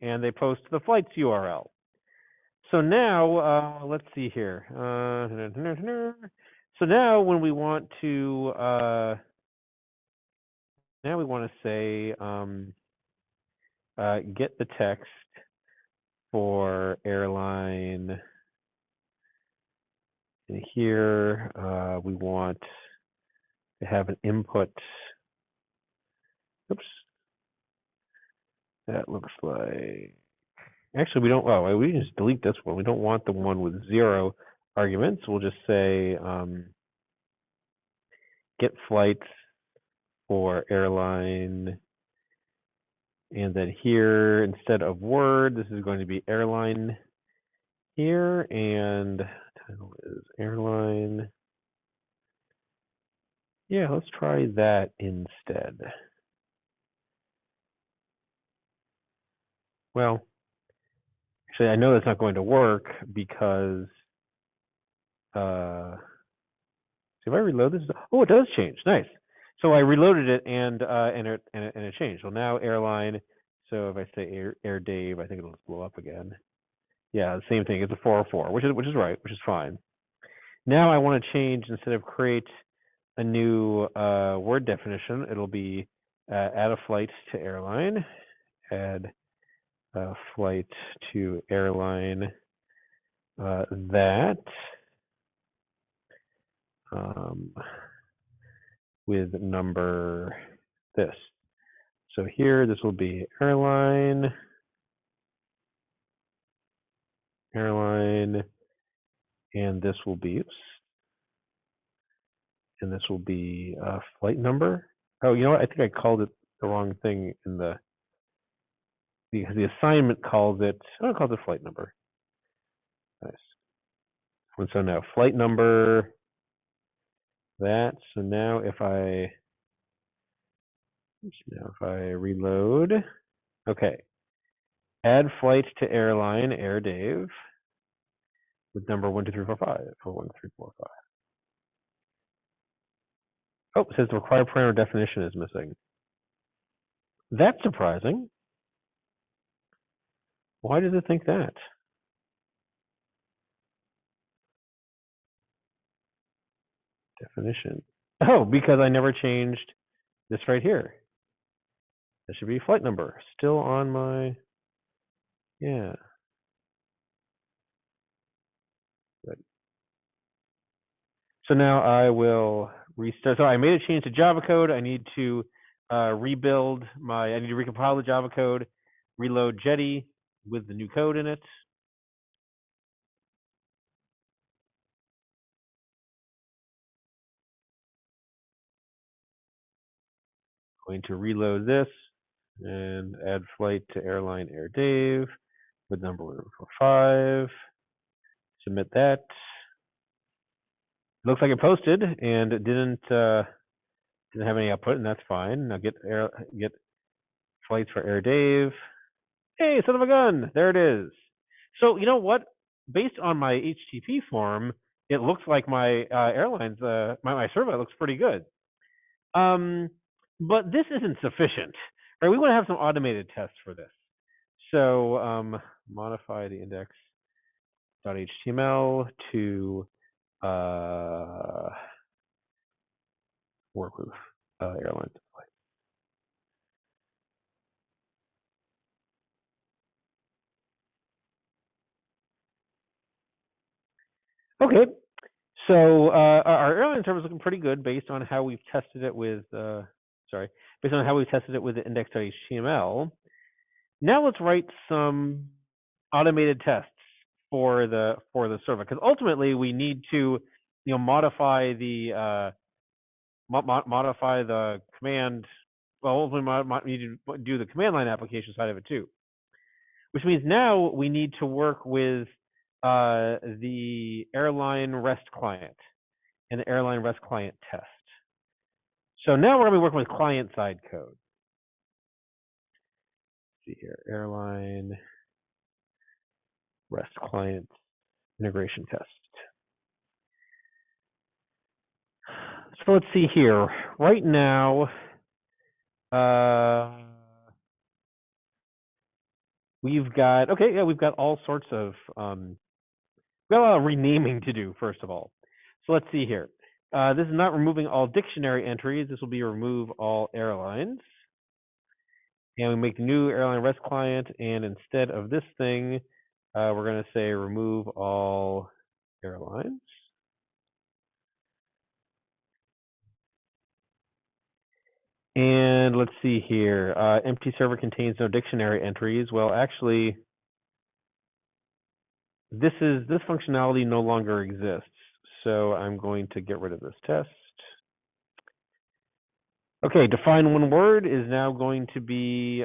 and they post to the flights URL. So now, let's see here. So now when we want to, say, get the text for airline. And here we want to have an input. Oops. That looks like, actually we don't, we can just delete this one. We don't want the one with 0 arguments. We'll just say get flights for airline. And then here, instead of word, this is going to be airline here, and title is airline. Yeah, let's try that instead. Well, actually, I know that's not going to work because So if I reload this, oh, it does change. Nice. So I reloaded it and it changed. So now airline. So if I say Air Dave, I think it'll blow up again. Yeah, the same thing. It's a 404, which is right, which is fine. Now I want to change, instead of create a new word definition, it'll be add a flight to airline. Add a flight to airline that with number this. So here, this will be airline, and this will be, and this will be flight number. Oh, you know what? I think I called it the wrong thing in the, because the assignment calls it, oh, it calls it flight number. Nice. And so now flight number, that. So now if I reload, okay, add flight to airline, Air Dave, with number 12345 or 1345. Oh, it says the required parameter definition is missing. That's surprising. Why does it think that? Definition. Oh, because I never changed this right here. That should be flight number. Still on my, yeah. Good. So now I will restart. So I made a change to Java code. I need to rebuild I need to recompile the Java code, reload Jetty with the new code in it. Going to reload this and add flight to airline Air Dave with number 145. Submit that. Looks like it posted and it didn't have any output, and that's fine. Now get flights for Air Dave. Hey, son of a gun! There it is. So you know what? Based on my HTTP form, it looks like my airlines, my survey looks pretty good. But this isn't sufficient, right? We want to have some automated tests for this. So modify the index.html to work with airlines. Okay, so our airline server is looking pretty good based on how we've tested it with, based on how we've tested it with the index.html. Now let's write some automated tests for the server, because ultimately we need to, modify the modify the command. Well, ultimately we need to do the command line application side of it too, which means now we need to work with the airline REST client and the airline REST client test. So now we're going to be working with client-side code. Let's see here, airline REST client integration test. So let's see here. Right now, we've got all sorts of we've got a lot of renaming to do, first of all. So let's see here. This is not removing all dictionary entries. This will be remove all airlines. And we make the new airline REST client, and instead of this thing, we're going to say remove all airlines. And let's see here. Empty server contains no dictionary entries. Well, actually, this functionality no longer exists. So I'm going to get rid of this test. Okay, define one word is now going to be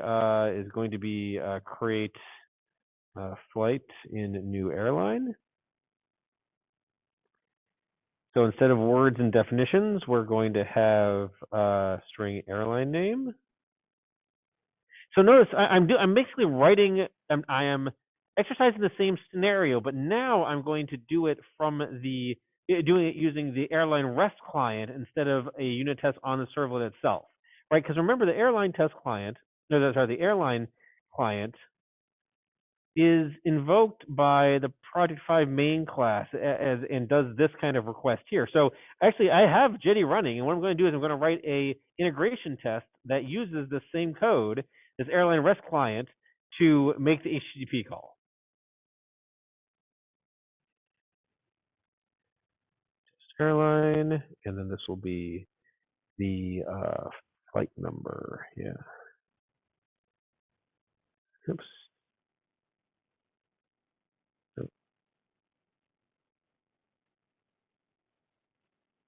create flight in new airline. So instead of words and definitions, we're going to have string airline name. So notice I'm basically writing. I am exercising the same scenario, but now I'm going to do it from the doing it using the airline REST client instead of a unit test on the servlet itself, right? Because remember, the airline test client, no, sorry, the airline client is invoked by the Project 5 main class and does this kind of request here. So actually, I have Jetty running, and what I'm going to do is I'm going to write a integration test that uses the same code, this airline REST client, to make the HTTP call. Airline, and then this will be the flight number. Yeah. Oops.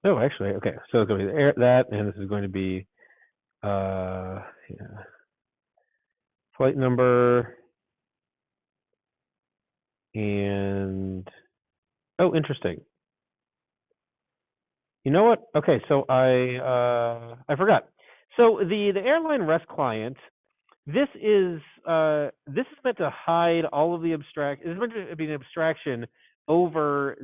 Oh, actually, okay. So it's going to be that, and this is going to be yeah, flight number, and oh, interesting. You know what? Okay, so I forgot. So the airline REST client, this is meant to hide all of the abstract. It's meant to be an abstraction over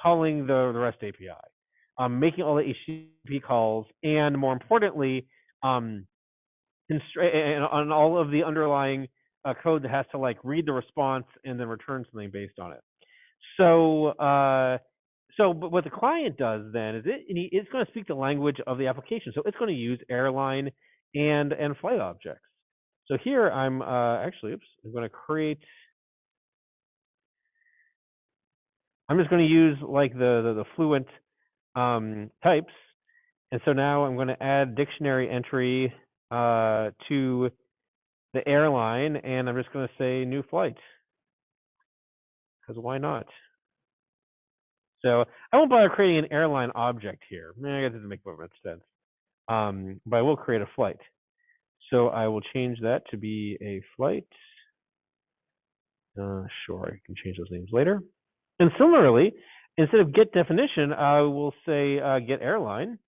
calling the REST API, making all the HTTP calls, and more importantly, and on all of the underlying code that has to like read the response and then return something based on it. So but what the client does then is it's going to speak the language of the application. So it's going to use airline and flight objects. So here I'm actually, I'm going to create. I'm just going to use like the Fluent types, and so now I'm going to add dictionary entry to the airline, and I'm just going to say new flight, because why not? So I won't bother creating an airline object here. I guess it doesn't make much sense. But I will create a flight. So I will change that to be a flight. Sure, I can change those names later. And similarly, instead of get definition, I will say get airline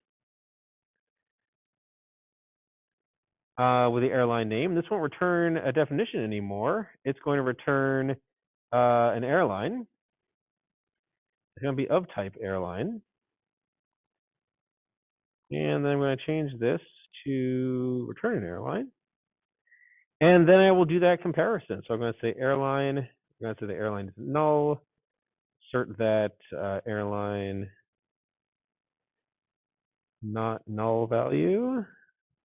with the airline name. This won't return a definition anymore. It's going to return an airline. It's going to be of type airline. And then I'm going to change this to return an airline. And then I will do that comparison. So I'm going to say airline. I'm going to say the airline is null. Assert that airline not null value.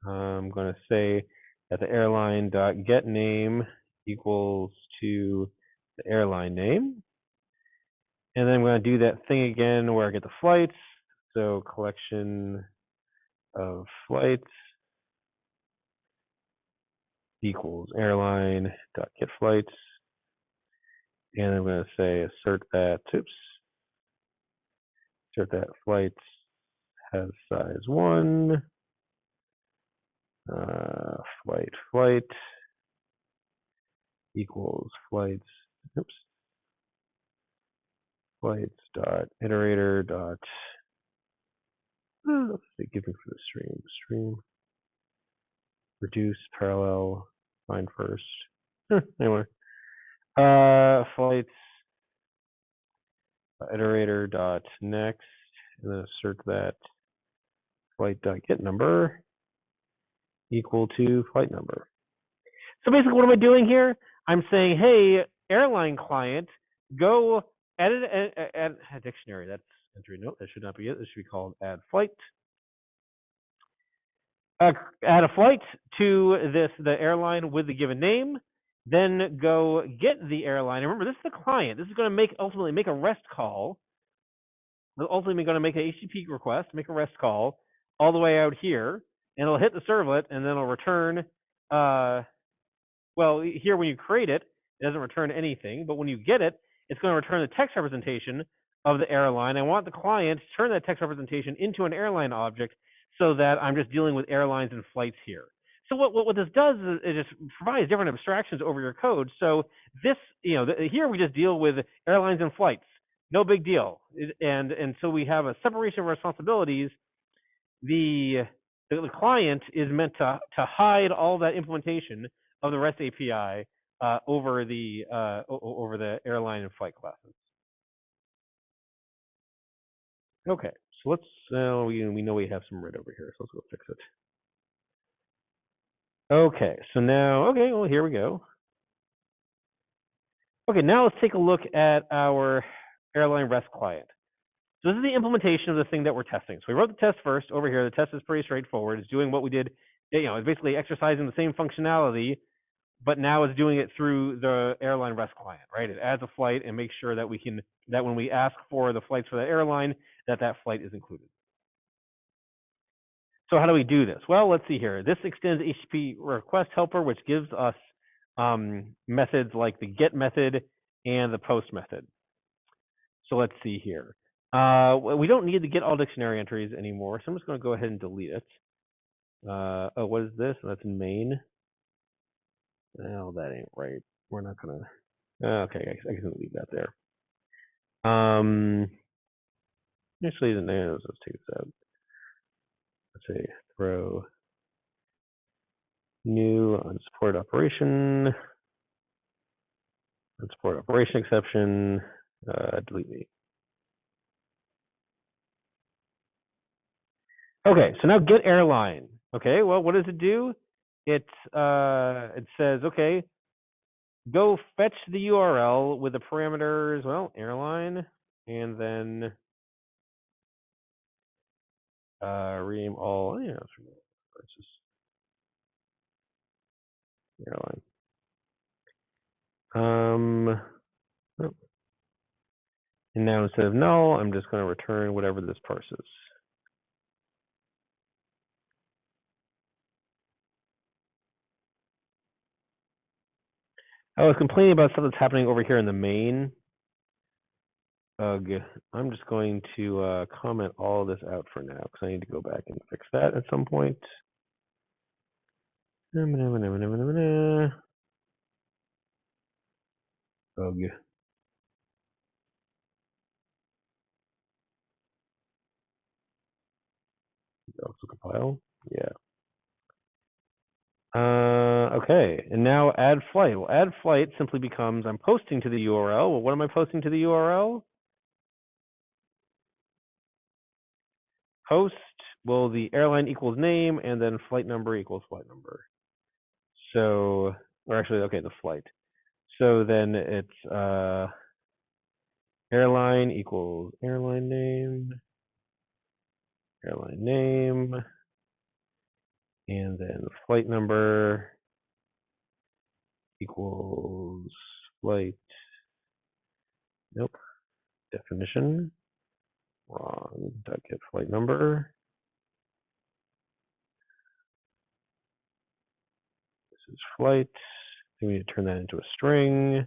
I'm going to say that the airline dot get name equals to the airline name. And then I'm going to do that thing again where I get the flights. So collection of flights equals airline dot get flights. And I'm going to say assert that, assert that flights has size 1, flight equals flights, flights dot iterator dot, let's see, giving for the stream, reduce, parallel, find first. Anyway, flights iterator dot next, and then assert that flight dot get number equal to flight number. So basically, what am I doing here? I'm saying, hey, airline client, go edit a dictionary. That's entry. No, that should not be it. This should be called add flight. Add a flight to the airline with the given name. Then go get the airline. And remember, this is the client. This is going to ultimately make a REST call. Ultimately going to make an HTTP request, make a REST call all the way out here, and it'll hit the servlet, and then it'll return. Well, here when you create it, it doesn't return anything, but when you get it, it's going to return the text representation of the airline. I want the client to turn that text representation into an airline object so that I'm just dealing with airlines and flights here. So what this does is it just provides different abstractions over your code. So this, here we just deal with airlines and flights. No big deal. And so we have a separation of responsibilities. The client is meant to hide all that implementation of the REST API over the airline and flight classes. Okay, so let's, we know we have some red over here, so let's go fix it. Okay, so now, okay, well, here we go. Okay, now let's take a look at our airline REST client. So this is the implementation of the thing that we're testing. So we wrote the test first over here. The test is pretty straightforward. It's doing what we did, it's basically exercising the same functionality, but now it's doing it through the airline REST client, right? It adds a flight and makes sure that that when we ask for the flights for the airline, that flight is included. So how do we do this? Well, let's see here. This extends HTTP request helper, which gives us methods like the get method and the post method. So let's see here. We don't need to get all dictionary entries anymore, so I'm just going to go ahead and delete it. Oh, what is this? That's in main. Oh, that ain't right. We're not going to. Okay, I can leave that there. Actually, let's take this out. Let's say throw new unsupported operation. Unsupported operation exception. Delete me. Okay, so now get airline. Okay, well, what does it do? It says, okay, go fetch the URL with the parameters, well, airline, and then rename all, versus airline. Oh. And now instead of null, I'm just going to return whatever this parses. I was complaining about stuff that's happening over here in the main. I'm just going to comment all of this out for now because I need to go back and fix that at some point. Ugh. Also compile. Yeah. Okay, and now add flight. Well, add flight simply becomes I'm posting to the URL. Well, what am I posting to the URL? Post, well, the airline equals name, and then flight number equals flight number. So, or actually, okay, the flight. So then it's airline equals airline name, and then flight number equals flight. Nope. Definition. Wrong. Dot get flight number. This is flight. We need to turn that into a string.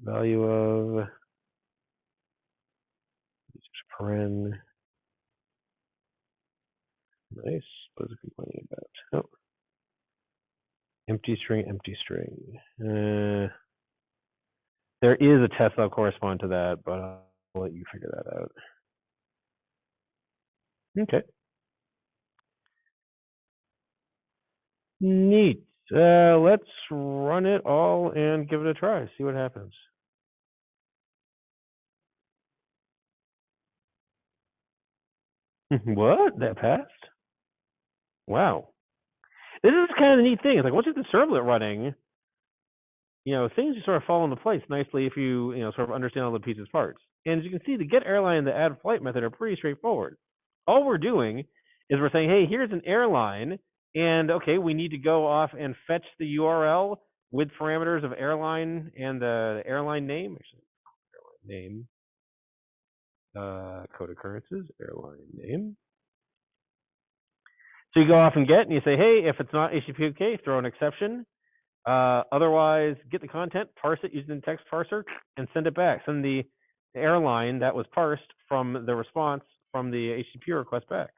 Value of. Paren. Nice. What is it complaining about? Oh. Empty string, empty string. There is a test that'll correspond to that, but I'll let you figure that out. Okay. Neat. Let's run it all and give it a try. See what happens. What? That passed? Wow. This is kind of the neat thing. It's like once you get the servlet running, things just sort of fall into place nicely if you, sort of understand all the pieces parts. And as you can see, the get airline and the add flight method are pretty straightforward. All we're doing is we're saying, hey, here's an airline, and okay, we need to go off and fetch the URL with parameters of airline and the airline name. Actually, airline name. Code occurrences, airline name. So you go off and get, and you say, hey, if it's not HTTP okay, throw an exception. Otherwise, get the content, parse it using the text parser, and send it back. Send the airline that was parsed from the response from the HTTP request back.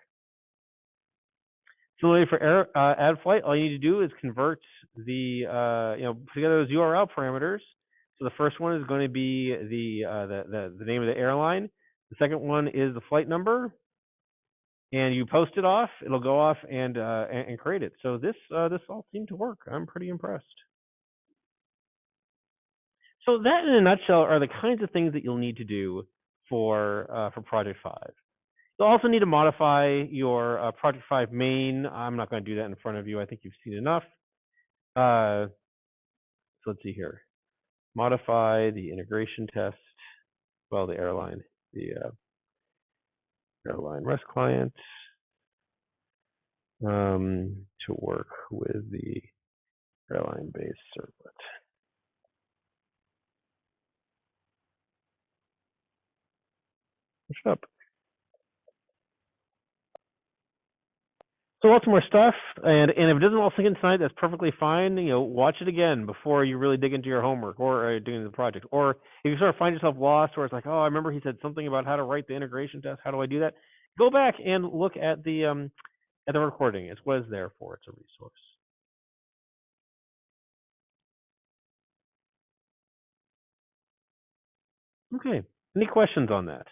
Similarly for add flight, all you need to do is convert the put together those URL parameters. So the first one is going to be the name of the airline. The second one is the flight number, and you post it off. It'll go off and create it. So this all seemed to work. I'm pretty impressed. So that, in a nutshell, are the kinds of things that you'll need to do for Project 5. You'll also need to modify your Project 5 main. I'm not going to do that in front of you. I think you've seen enough. So let's see here. Modify the integration test. Well, the airline REST client to work with the airline-based servlet. Push it up. So lots more stuff, and if it doesn't all sink in tonight, that's perfectly fine. Watch it again before you really dig into your homework or dig into the project. Or if you sort of find yourself lost, where it's like, oh, I remember he said something about how to write the integration test. How do I do that? Go back and look at the recording. It's what it's there for. It's a resource. Okay. Any questions on that?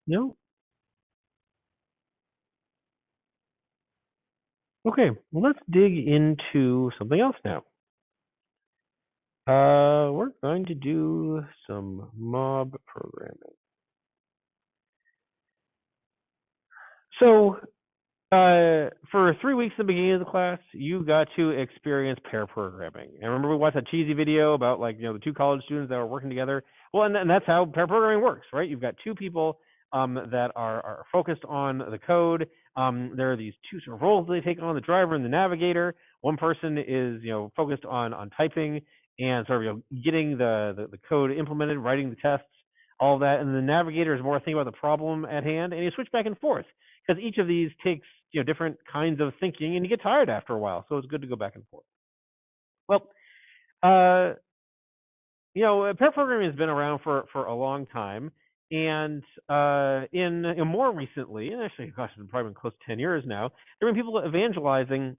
No? Okay, well, let's dig into something else now. We're going to do some mob programming. So, for 3 weeks at the beginning of the class, you got to experience pair programming. And remember we watched that cheesy video about the two college students that were working together? Well, and that's how pair programming works, right? You've got two people that are focused on the code. There are these two sort of roles they take on, the driver and the navigator. One person is focused on typing and sort of getting the code implemented, writing the tests, all that. And the navigator is more thinking about the problem at hand, and you switch back and forth because each of these takes different kinds of thinking, and you get tired after a while. So it's good to go back and forth. Well, pair programming has been around for a long time, and in more recently, and actually, gosh, it's probably been close to 10 years now, there have been people evangelizing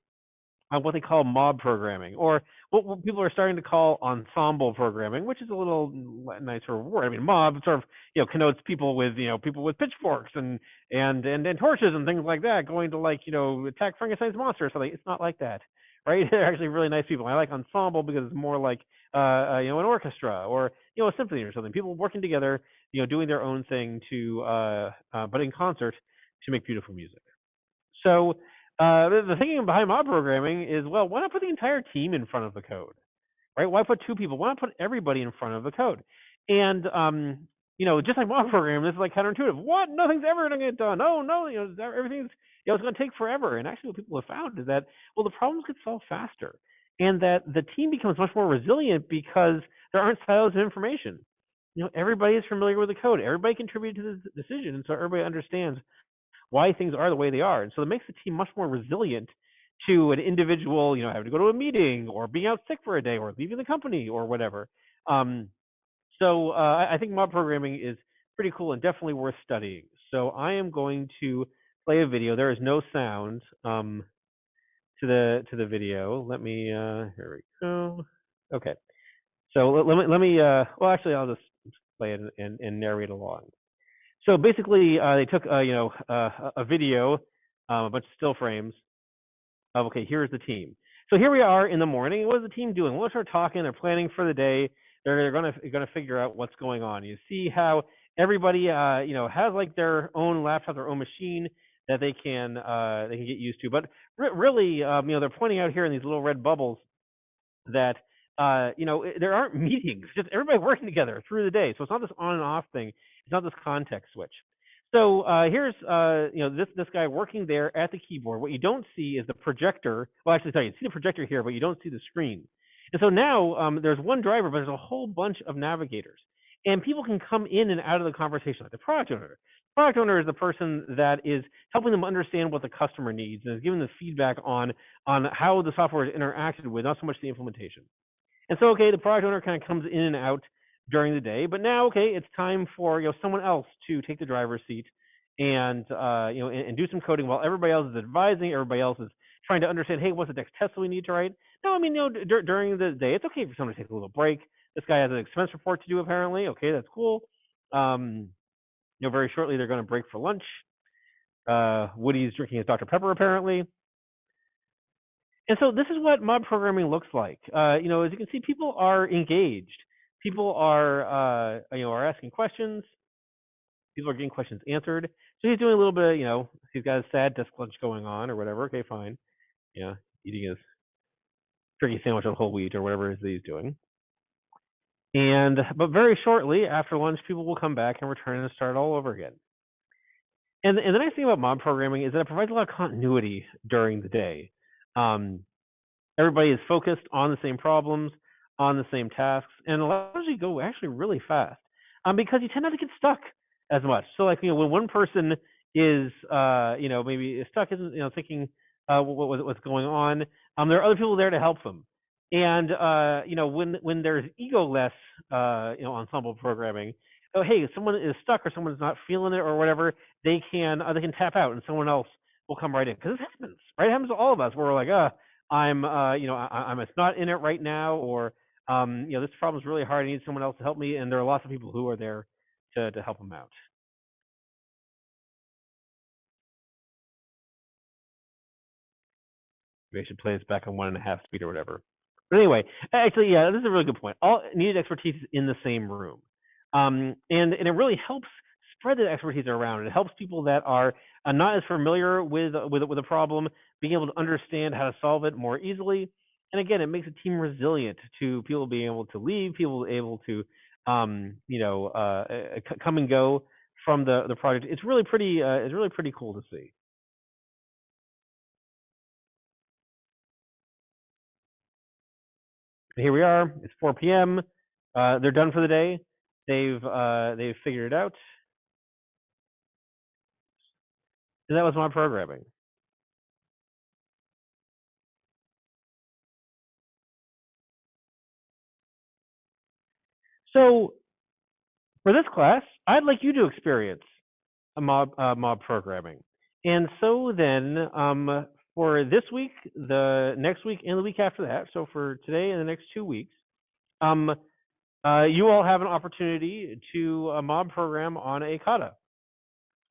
what they call mob programming, or what people are starting to call ensemble programming, which is a little nicer word. I mean, mob sort of connotes people with pitchforks and torches and things like that, going to attack Frankenstein's monster or something. It's not like that, right? They're actually really nice people. I like ensemble because it's more like an orchestra or a symphony or something. People working together, doing their own thing but in concert to make beautiful music. So the thinking behind mob programming is, well, why not put the entire team in front of the code, right? Why put two people? Why not put everybody in front of the code? And just like mob programming, this is like counterintuitive. What? Nothing's ever going to get done. Oh no, everything's it's going to take forever. And actually, what people have found is that the problems get solved faster, and that the team becomes much more resilient because there aren't silos of information. Everybody is familiar with the code. Everybody contributed to the decision, and so everybody understands why things are the way they are. And so it makes the team much more resilient to an individual, having to go to a meeting or being out sick for a day or leaving the company or whatever. So I think mob programming is pretty cool and definitely worth studying. So I am going to play a video. There is no sound to the video. Let me, here we go. Okay. So let me well, actually, I'll just play it and narrate along. So basically, they took a video, a bunch of still frames of, okay, here's the team. So here we are in the morning. What is the team doing? Well, they're talking. They're planning for the day. They're gonna figure out what's going on. You see how everybody has their own laptop, their own machine that they can get used to. But really, they're pointing out here in these little red bubbles that there aren't meetings, just everybody working together through the day. So it's not this on and off thing. It's not this context switch. So here's this guy working there at the keyboard. What you don't see is the projector. Well, actually, sorry, you see the projector here, but you don't see the screen. And so now there's one driver, but there's a whole bunch of navigators. And people can come in and out of the conversation, like the product owner. The product owner is the person that is helping them understand what the customer needs and is giving the feedback on how the software is interacted with, not so much the implementation. And so, okay, the product owner kind of comes in and out during the day, but now, okay, it's time for someone else to take the driver's seat and and do some coding while everybody else is advising, everybody else is trying to understand, hey, what's the next test we need to write? No, I mean, during the day, it's okay for someone to take a little break. This guy has an expense report to do, apparently. Okay, that's cool. very shortly they're going to break for lunch. Woody's drinking his Dr. Pepper apparently. And so this is what mob programming looks like. As you can see, people are engaged. People are are asking questions. People are getting questions answered. So he's doing a little bit he's got a sad desk lunch going on or whatever. Okay, fine. Eating his turkey sandwich on whole wheat or whatever it is that he's doing. But very shortly after lunch, people will come back and return and start all over again. And the nice thing about mob programming is that it provides a lot of continuity during the day. Everybody is focused on the same problems, on the same tasks, and allows you to go actually really fast because you tend not to get stuck as much. So like, when one person is, maybe stuck, isn't, thinking what's going on, there are other people there to help them. And, when there's ego-less, ensemble programming, oh, hey, someone is stuck or someone's not feeling it or whatever, they can tap out and someone else will come right in. Because this happens, right? It happens to all of us where we're like, I'm not in it right now, or, this problem is really hard. I need someone else to help me. And there are lots of people who are there to help them out. Maybe I should play this back on 1.5 speed or whatever. But anyway, actually, yeah, this is a really good point. All needed expertise is in the same room. And it really helps spread the expertise around. It helps people that are not as familiar with a problem being able to understand how to solve it more easily. And again, it makes a team resilient to people being able to leave, people able to come and go from the project. It's really pretty cool to see. Here we are. It's 4 p.m. They're done for the day. They've figured it out. And that was my programming. So for this class, I'd like you to experience a mob programming. And so then for this week, the next week, and the week after that, so for today and the next 2 weeks, you all have an opportunity to mob program on a kata.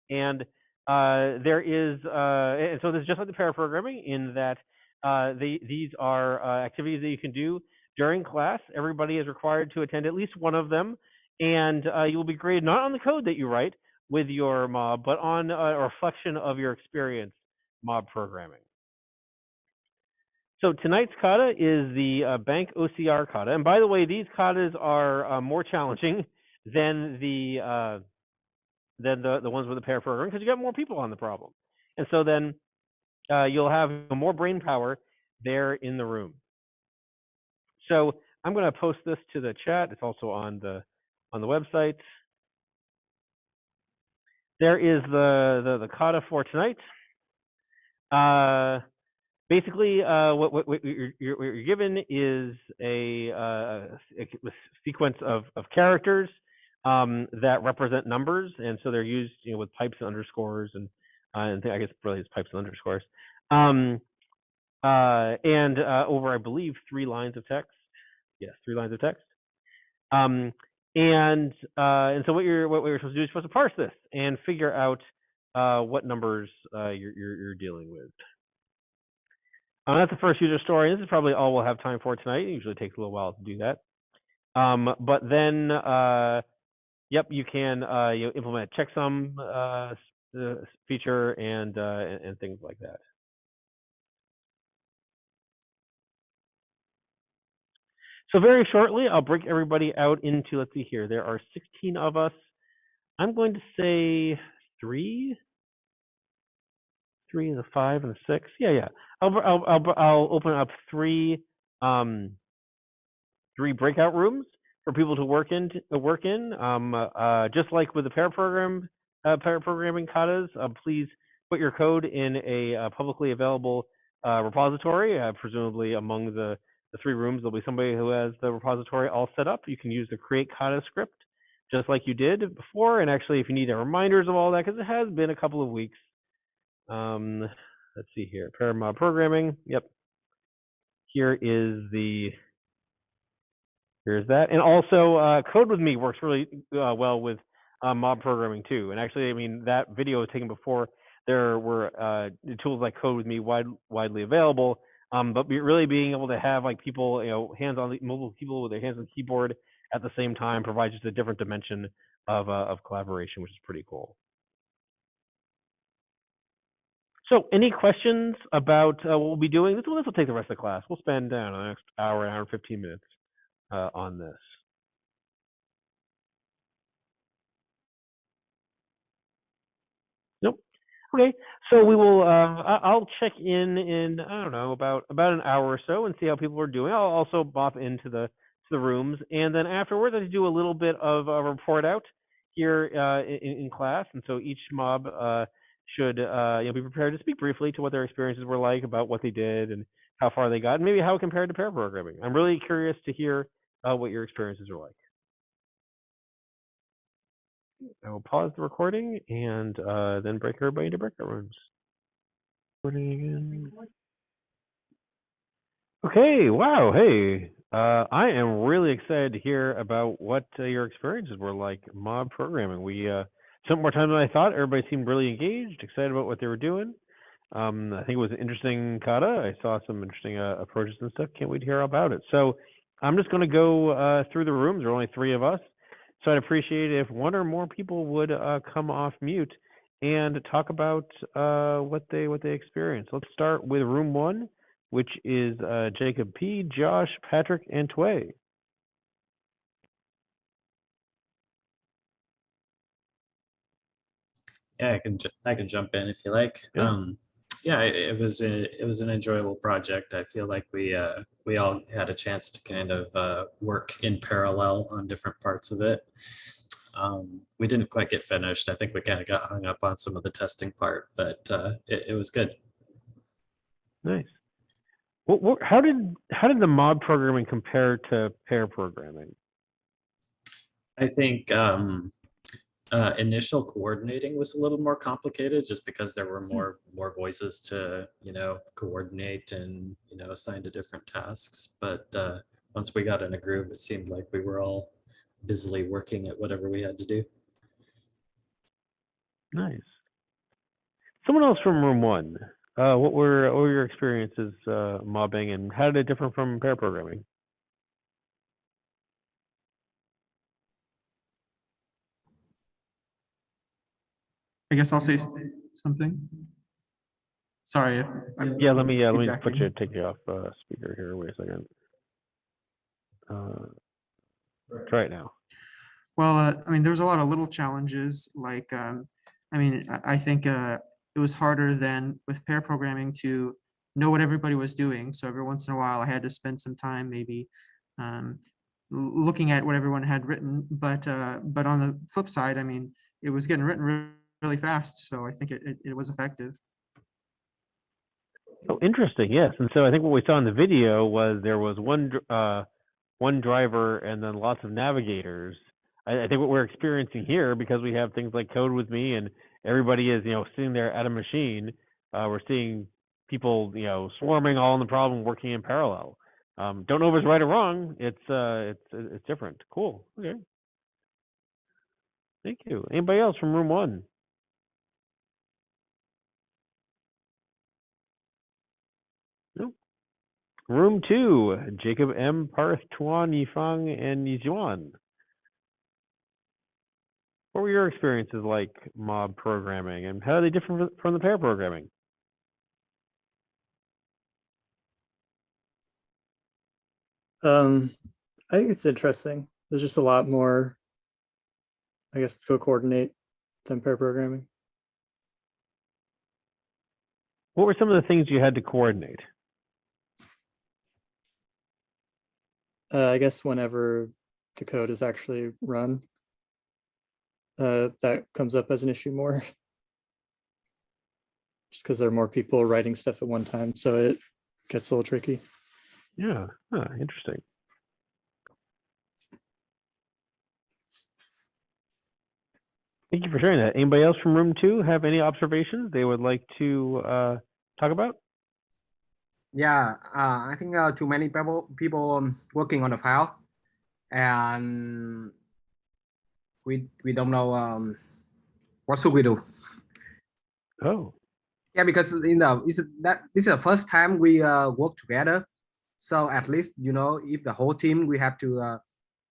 And there is, and so this is just like the pair programming in that these are activities that you can do during class. Everybody is required to attend at least one of them, and you will be graded not on the code that you write with your mob, but on a reflection of your experience mob programming. So tonight's kata is the bank OCR kata, and by the way, these katas are more challenging than the ones with the pair program because you got more people on the problem, and so then you'll have more brain power there in the room. So I'm going to post this to the chat. It's also on the website. There is the kata for tonight. Basically, what you're given is a sequence of characters that represent numbers, and so they're used, with pipes and underscores, and I guess really it's pipes and underscores, and over, I believe, 3 lines of text. Yes, 3 lines of text. And so what you're supposed to do is supposed to parse this and figure out what numbers you're dealing with. That's the first user story. This is probably all we'll have time for tonight. It usually takes a little while to do that. But then, yep, you can implement a checksum feature and things like that. So very shortly, I'll break everybody out into, let's see here, there are 16 of us. I'm going to say 3 and a 5 and a 6. Yeah. I'll open up 3 breakout rooms for people to work in. Just like with the pair programming katas, please put your code in a publicly available repository. Presumably among the 3 rooms, there'll be somebody who has the repository all set up. You can use the create kata script just like you did before. And actually, if you need reminders of all that, because it has been a couple of weeks. Let's see here, pair mob programming. Yep. Here's that. And also, Code with Me works really well with mob programming too. And actually, I mean, that video was taken before there were tools like Code with Me widely available. But really being able to have like people, hands on mobile people with their hands on the keyboard at the same time provides just a different dimension of collaboration, which is pretty cool. So, any questions about what we'll be doing? This will take the rest of the class. We'll spend the next hour and 15 minutes on this. Nope. Okay, so we will. I'll check in I don't know about an hour or so and see how people are doing. I'll also bop into the rooms, and then afterwards I do a little bit of a report out here in class, and so each mob should be prepared to speak briefly to what their experiences were like, about what they did and how far they got, and maybe how it compared to pair programming. I'm really curious to hear what your experiences are like. I will pause the recording and then break everybody into breakout rooms. Recording again. Okay, wow, hey. I am really excited to hear about what your experiences were like mob programming. We spent more time than I thought. Everybody seemed really engaged, excited about what they were doing. I think it was an interesting kata. I saw some interesting approaches and stuff. Can't wait to hear all about it. So I'm just going to go through the rooms. There are only 3 of us. So I'd appreciate it if 1 or more people would come off mute and talk about what they experienced. Let's start with room 1, which is Jacob P., Josh, Patrick, and Tway. Yeah, I can jump in if you like. Yeah. Yeah, it was an enjoyable project. I feel like we all had a chance to kind of work in parallel on different parts of it. We didn't quite get finished. I think we kind of got hung up on some of the testing part, but it was good. Nice. How did the mob programming compare to pair programming? I think initial coordinating was a little more complicated just because there were more voices to coordinate and assign to different tasks. But once we got in a groove, it seemed like we were all busily working at whatever we had to do. Nice. Someone else from room 1. What were your experiences mobbing, and how did it differ from pair programming? I guess I'll say something. Sorry. Yeah, let me take you off speaker here. Wait a second. Try it now. Well, I mean, there's a lot of little challenges. Like, I think it was harder than with pair programming to know what everybody was doing. So every once in a while, I had to spend some time maybe looking at what everyone had written. But on the flip side, I mean, it was getting written really fast. So I think it was effective. Oh, interesting. Yes, and so I think what we saw in the video was there was one driver and then lots of navigators. I think what we're experiencing here, because we have things like Code with Me and everybody is sitting there at a machine, we're seeing people swarming all in the problem, working in parallel. Don't know if it's right or wrong. It's different. Cool. Okay. Thank you. Anybody else from room 1? Nope. Room 2, Jacob M., Parth, Tuan, Yifang, and Yijuan. What were your experiences like mob programming, and how are they different from the pair programming? I think it's interesting. There's just a lot more, I guess, to coordinate than pair programming. What were some of the things you had to coordinate? I guess whenever the code is actually run, that comes up as an issue more. Just because there are more people writing stuff at one time, so it gets a little tricky. Yeah, interesting. Thank you for sharing that. Anybody else from room 2 have any observations they would like to talk about? Yeah, I think too many people working on the file, and we don't know what should we do. Oh, Yeah, because this is the first time we work together. So at least if the whole team we have to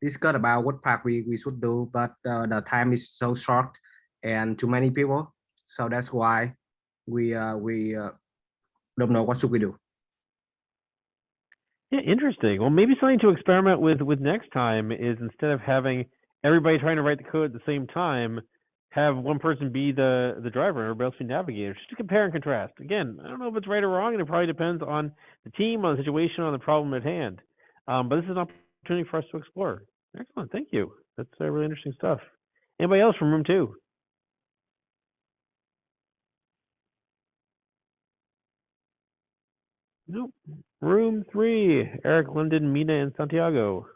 discuss about what part we should do, but the time is so short and too many people. So that's why we don't know what should we do. yeah, interesting. Well, maybe something to experiment with next time is instead of having everybody trying to write the code at the same time, have one person be the driver and everybody else be navigators, just to compare and contrast. Again, I don't know if it's right or wrong, and it probably depends on the team, on the situation, on the problem at hand. But this is an opportunity for us to explore. Excellent, thank you. That's really interesting stuff. Anybody else from room 2? Nope. Room 3, Eric, London, Mina, and Santiago.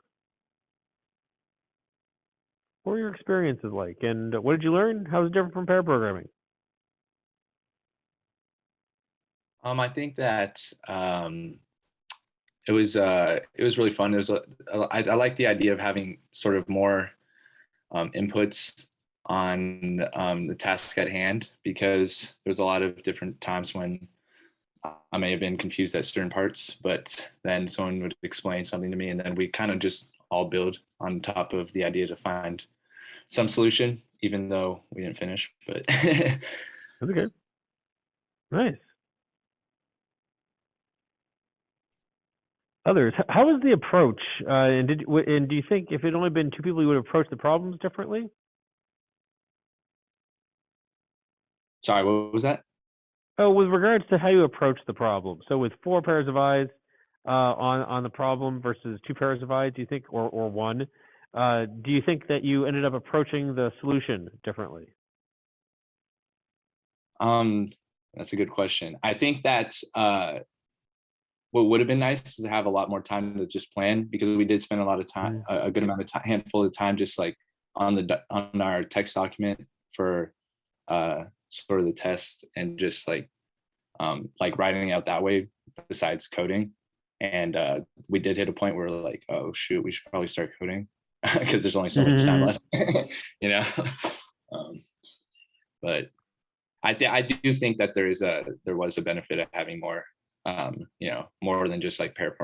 What were your experiences like, and what did you learn? How is it different from pair programming? I think that it was really fun. It was I like the idea of having sort of more inputs on the task at hand, because there's a lot of different times when I may have been confused at certain parts, but then someone would explain something to me, and then we kind of just all build on top of the idea to find some solution, even though we didn't finish. But Okay, nice. Others, how was the approach? And do you think if it only been 2 people, you would approach the problems differently? sorry, what was that? Oh, with regards to how you approach the problem. So with 4 pairs of eyes on the problem versus 2 pairs of eyes, do you think, or 1, do you think that you ended up approaching the solution differently? That's a good question. I think that what would have been nice is to have a lot more time to just plan, because we did spend a lot of time, a good amount of time, handful of time, just like on our text document for sort of the test, and just like writing out that way besides coding. And we did hit a point where we're like, oh shoot, we should probably start coding because there's only so much time left, you know. But I do think that there was a benefit of having more, more than just like pair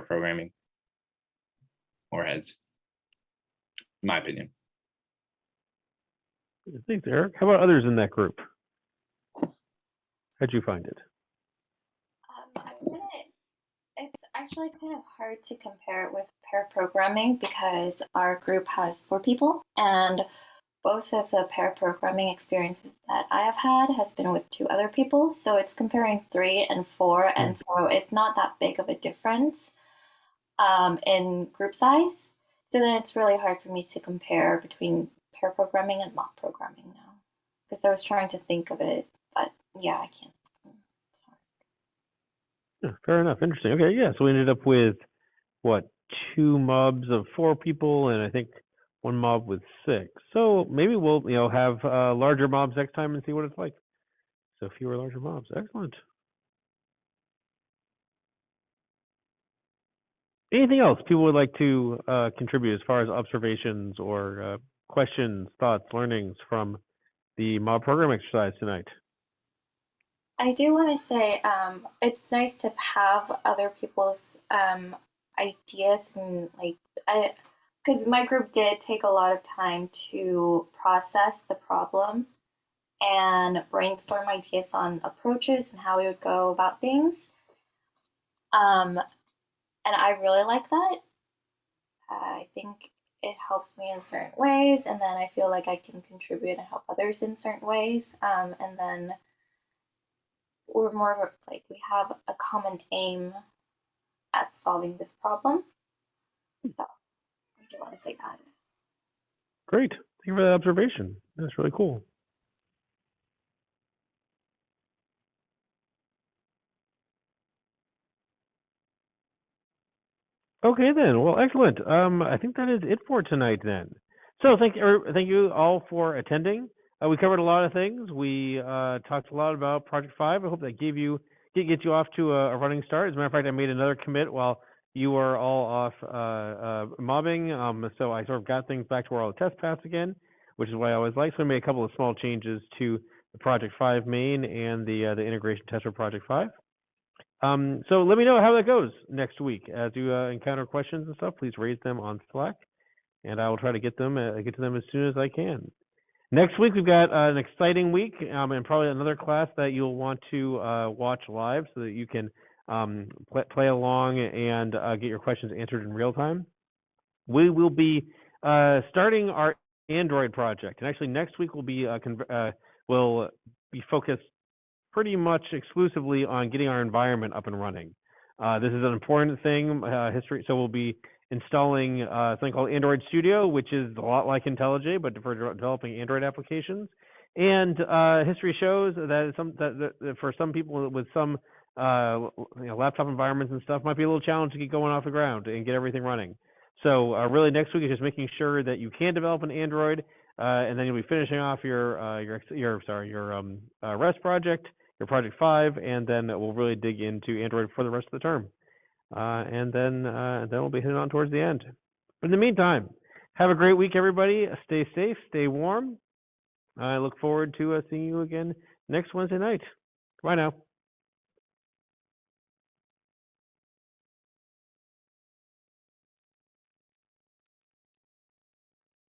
programming, more heads, in my opinion. Thanks, Eric. How about others in that group? How'd you find it? It's actually kind of hard to compare it with pair programming because our group has 4 people, and both of the pair programming experiences that I have had has been with 2 other people. So it's comparing 3 and 4, and so it's not that big of a difference in group size. So then it's really hard for me to compare between pair programming and mock programming now, because I was trying to think of it, but yeah, I can't. It's hard. Yeah, fair enough. Interesting. Okay, yeah. So we ended up with what, 2 mobs of 4 people, and I think 1 mob with 6. So maybe we'll have larger mobs next time and see what it's like. So fewer larger mobs. Excellent. Anything else people would like to contribute as far as observations or questions, thoughts, learnings from the mob program exercise tonight? I do want to say it's nice to have other people's ideas, and because my group did take a lot of time to process the problem and brainstorm ideas on approaches and how we would go about things. And I really like that. I think it helps me in certain ways, and then I feel like I can contribute and help others in certain ways. And then we're more of we have a common aim at solving this problem. So I do want to say that. Great. Thank you for that observation. That's really cool. Okay then. Well, excellent. I think that is it for tonight then. So thank you all for attending. We covered a lot of things. We talked a lot about Project 5. I hope that gets you off to a running start. As a matter of fact, I made another commit while you were all off mobbing. So I sort of got things back to where all the tests passed again. which is what I always like. So I made a couple of small changes to the Project 5 main and the integration test for Project 5. So let me know how that goes next week. As you encounter questions and stuff, please raise them on Slack, and I will try to get to them as soon as I can. Next week, we've got an exciting week and probably another class that you'll want to watch live so that you can play along and get your questions answered in real time. We will be starting our Android project, and actually next week will be focused pretty much exclusively on getting our environment up and running. This is an important thing, so we'll be installing something called Android Studio, which is a lot like IntelliJ, but for developing Android applications. And history shows that for some people with some laptop environments and stuff, might be a little challenge to get going off the ground and get everything running. So really, next week is just making sure that you can develop an Android, and then you'll be finishing off your REST project, your Project 5, and then we'll really dig into Android for the rest of the term. And then we'll be heading on towards the end. But in the meantime, have a great week, everybody. Stay safe, stay warm. I look forward to seeing you again next Wednesday night. Bye now.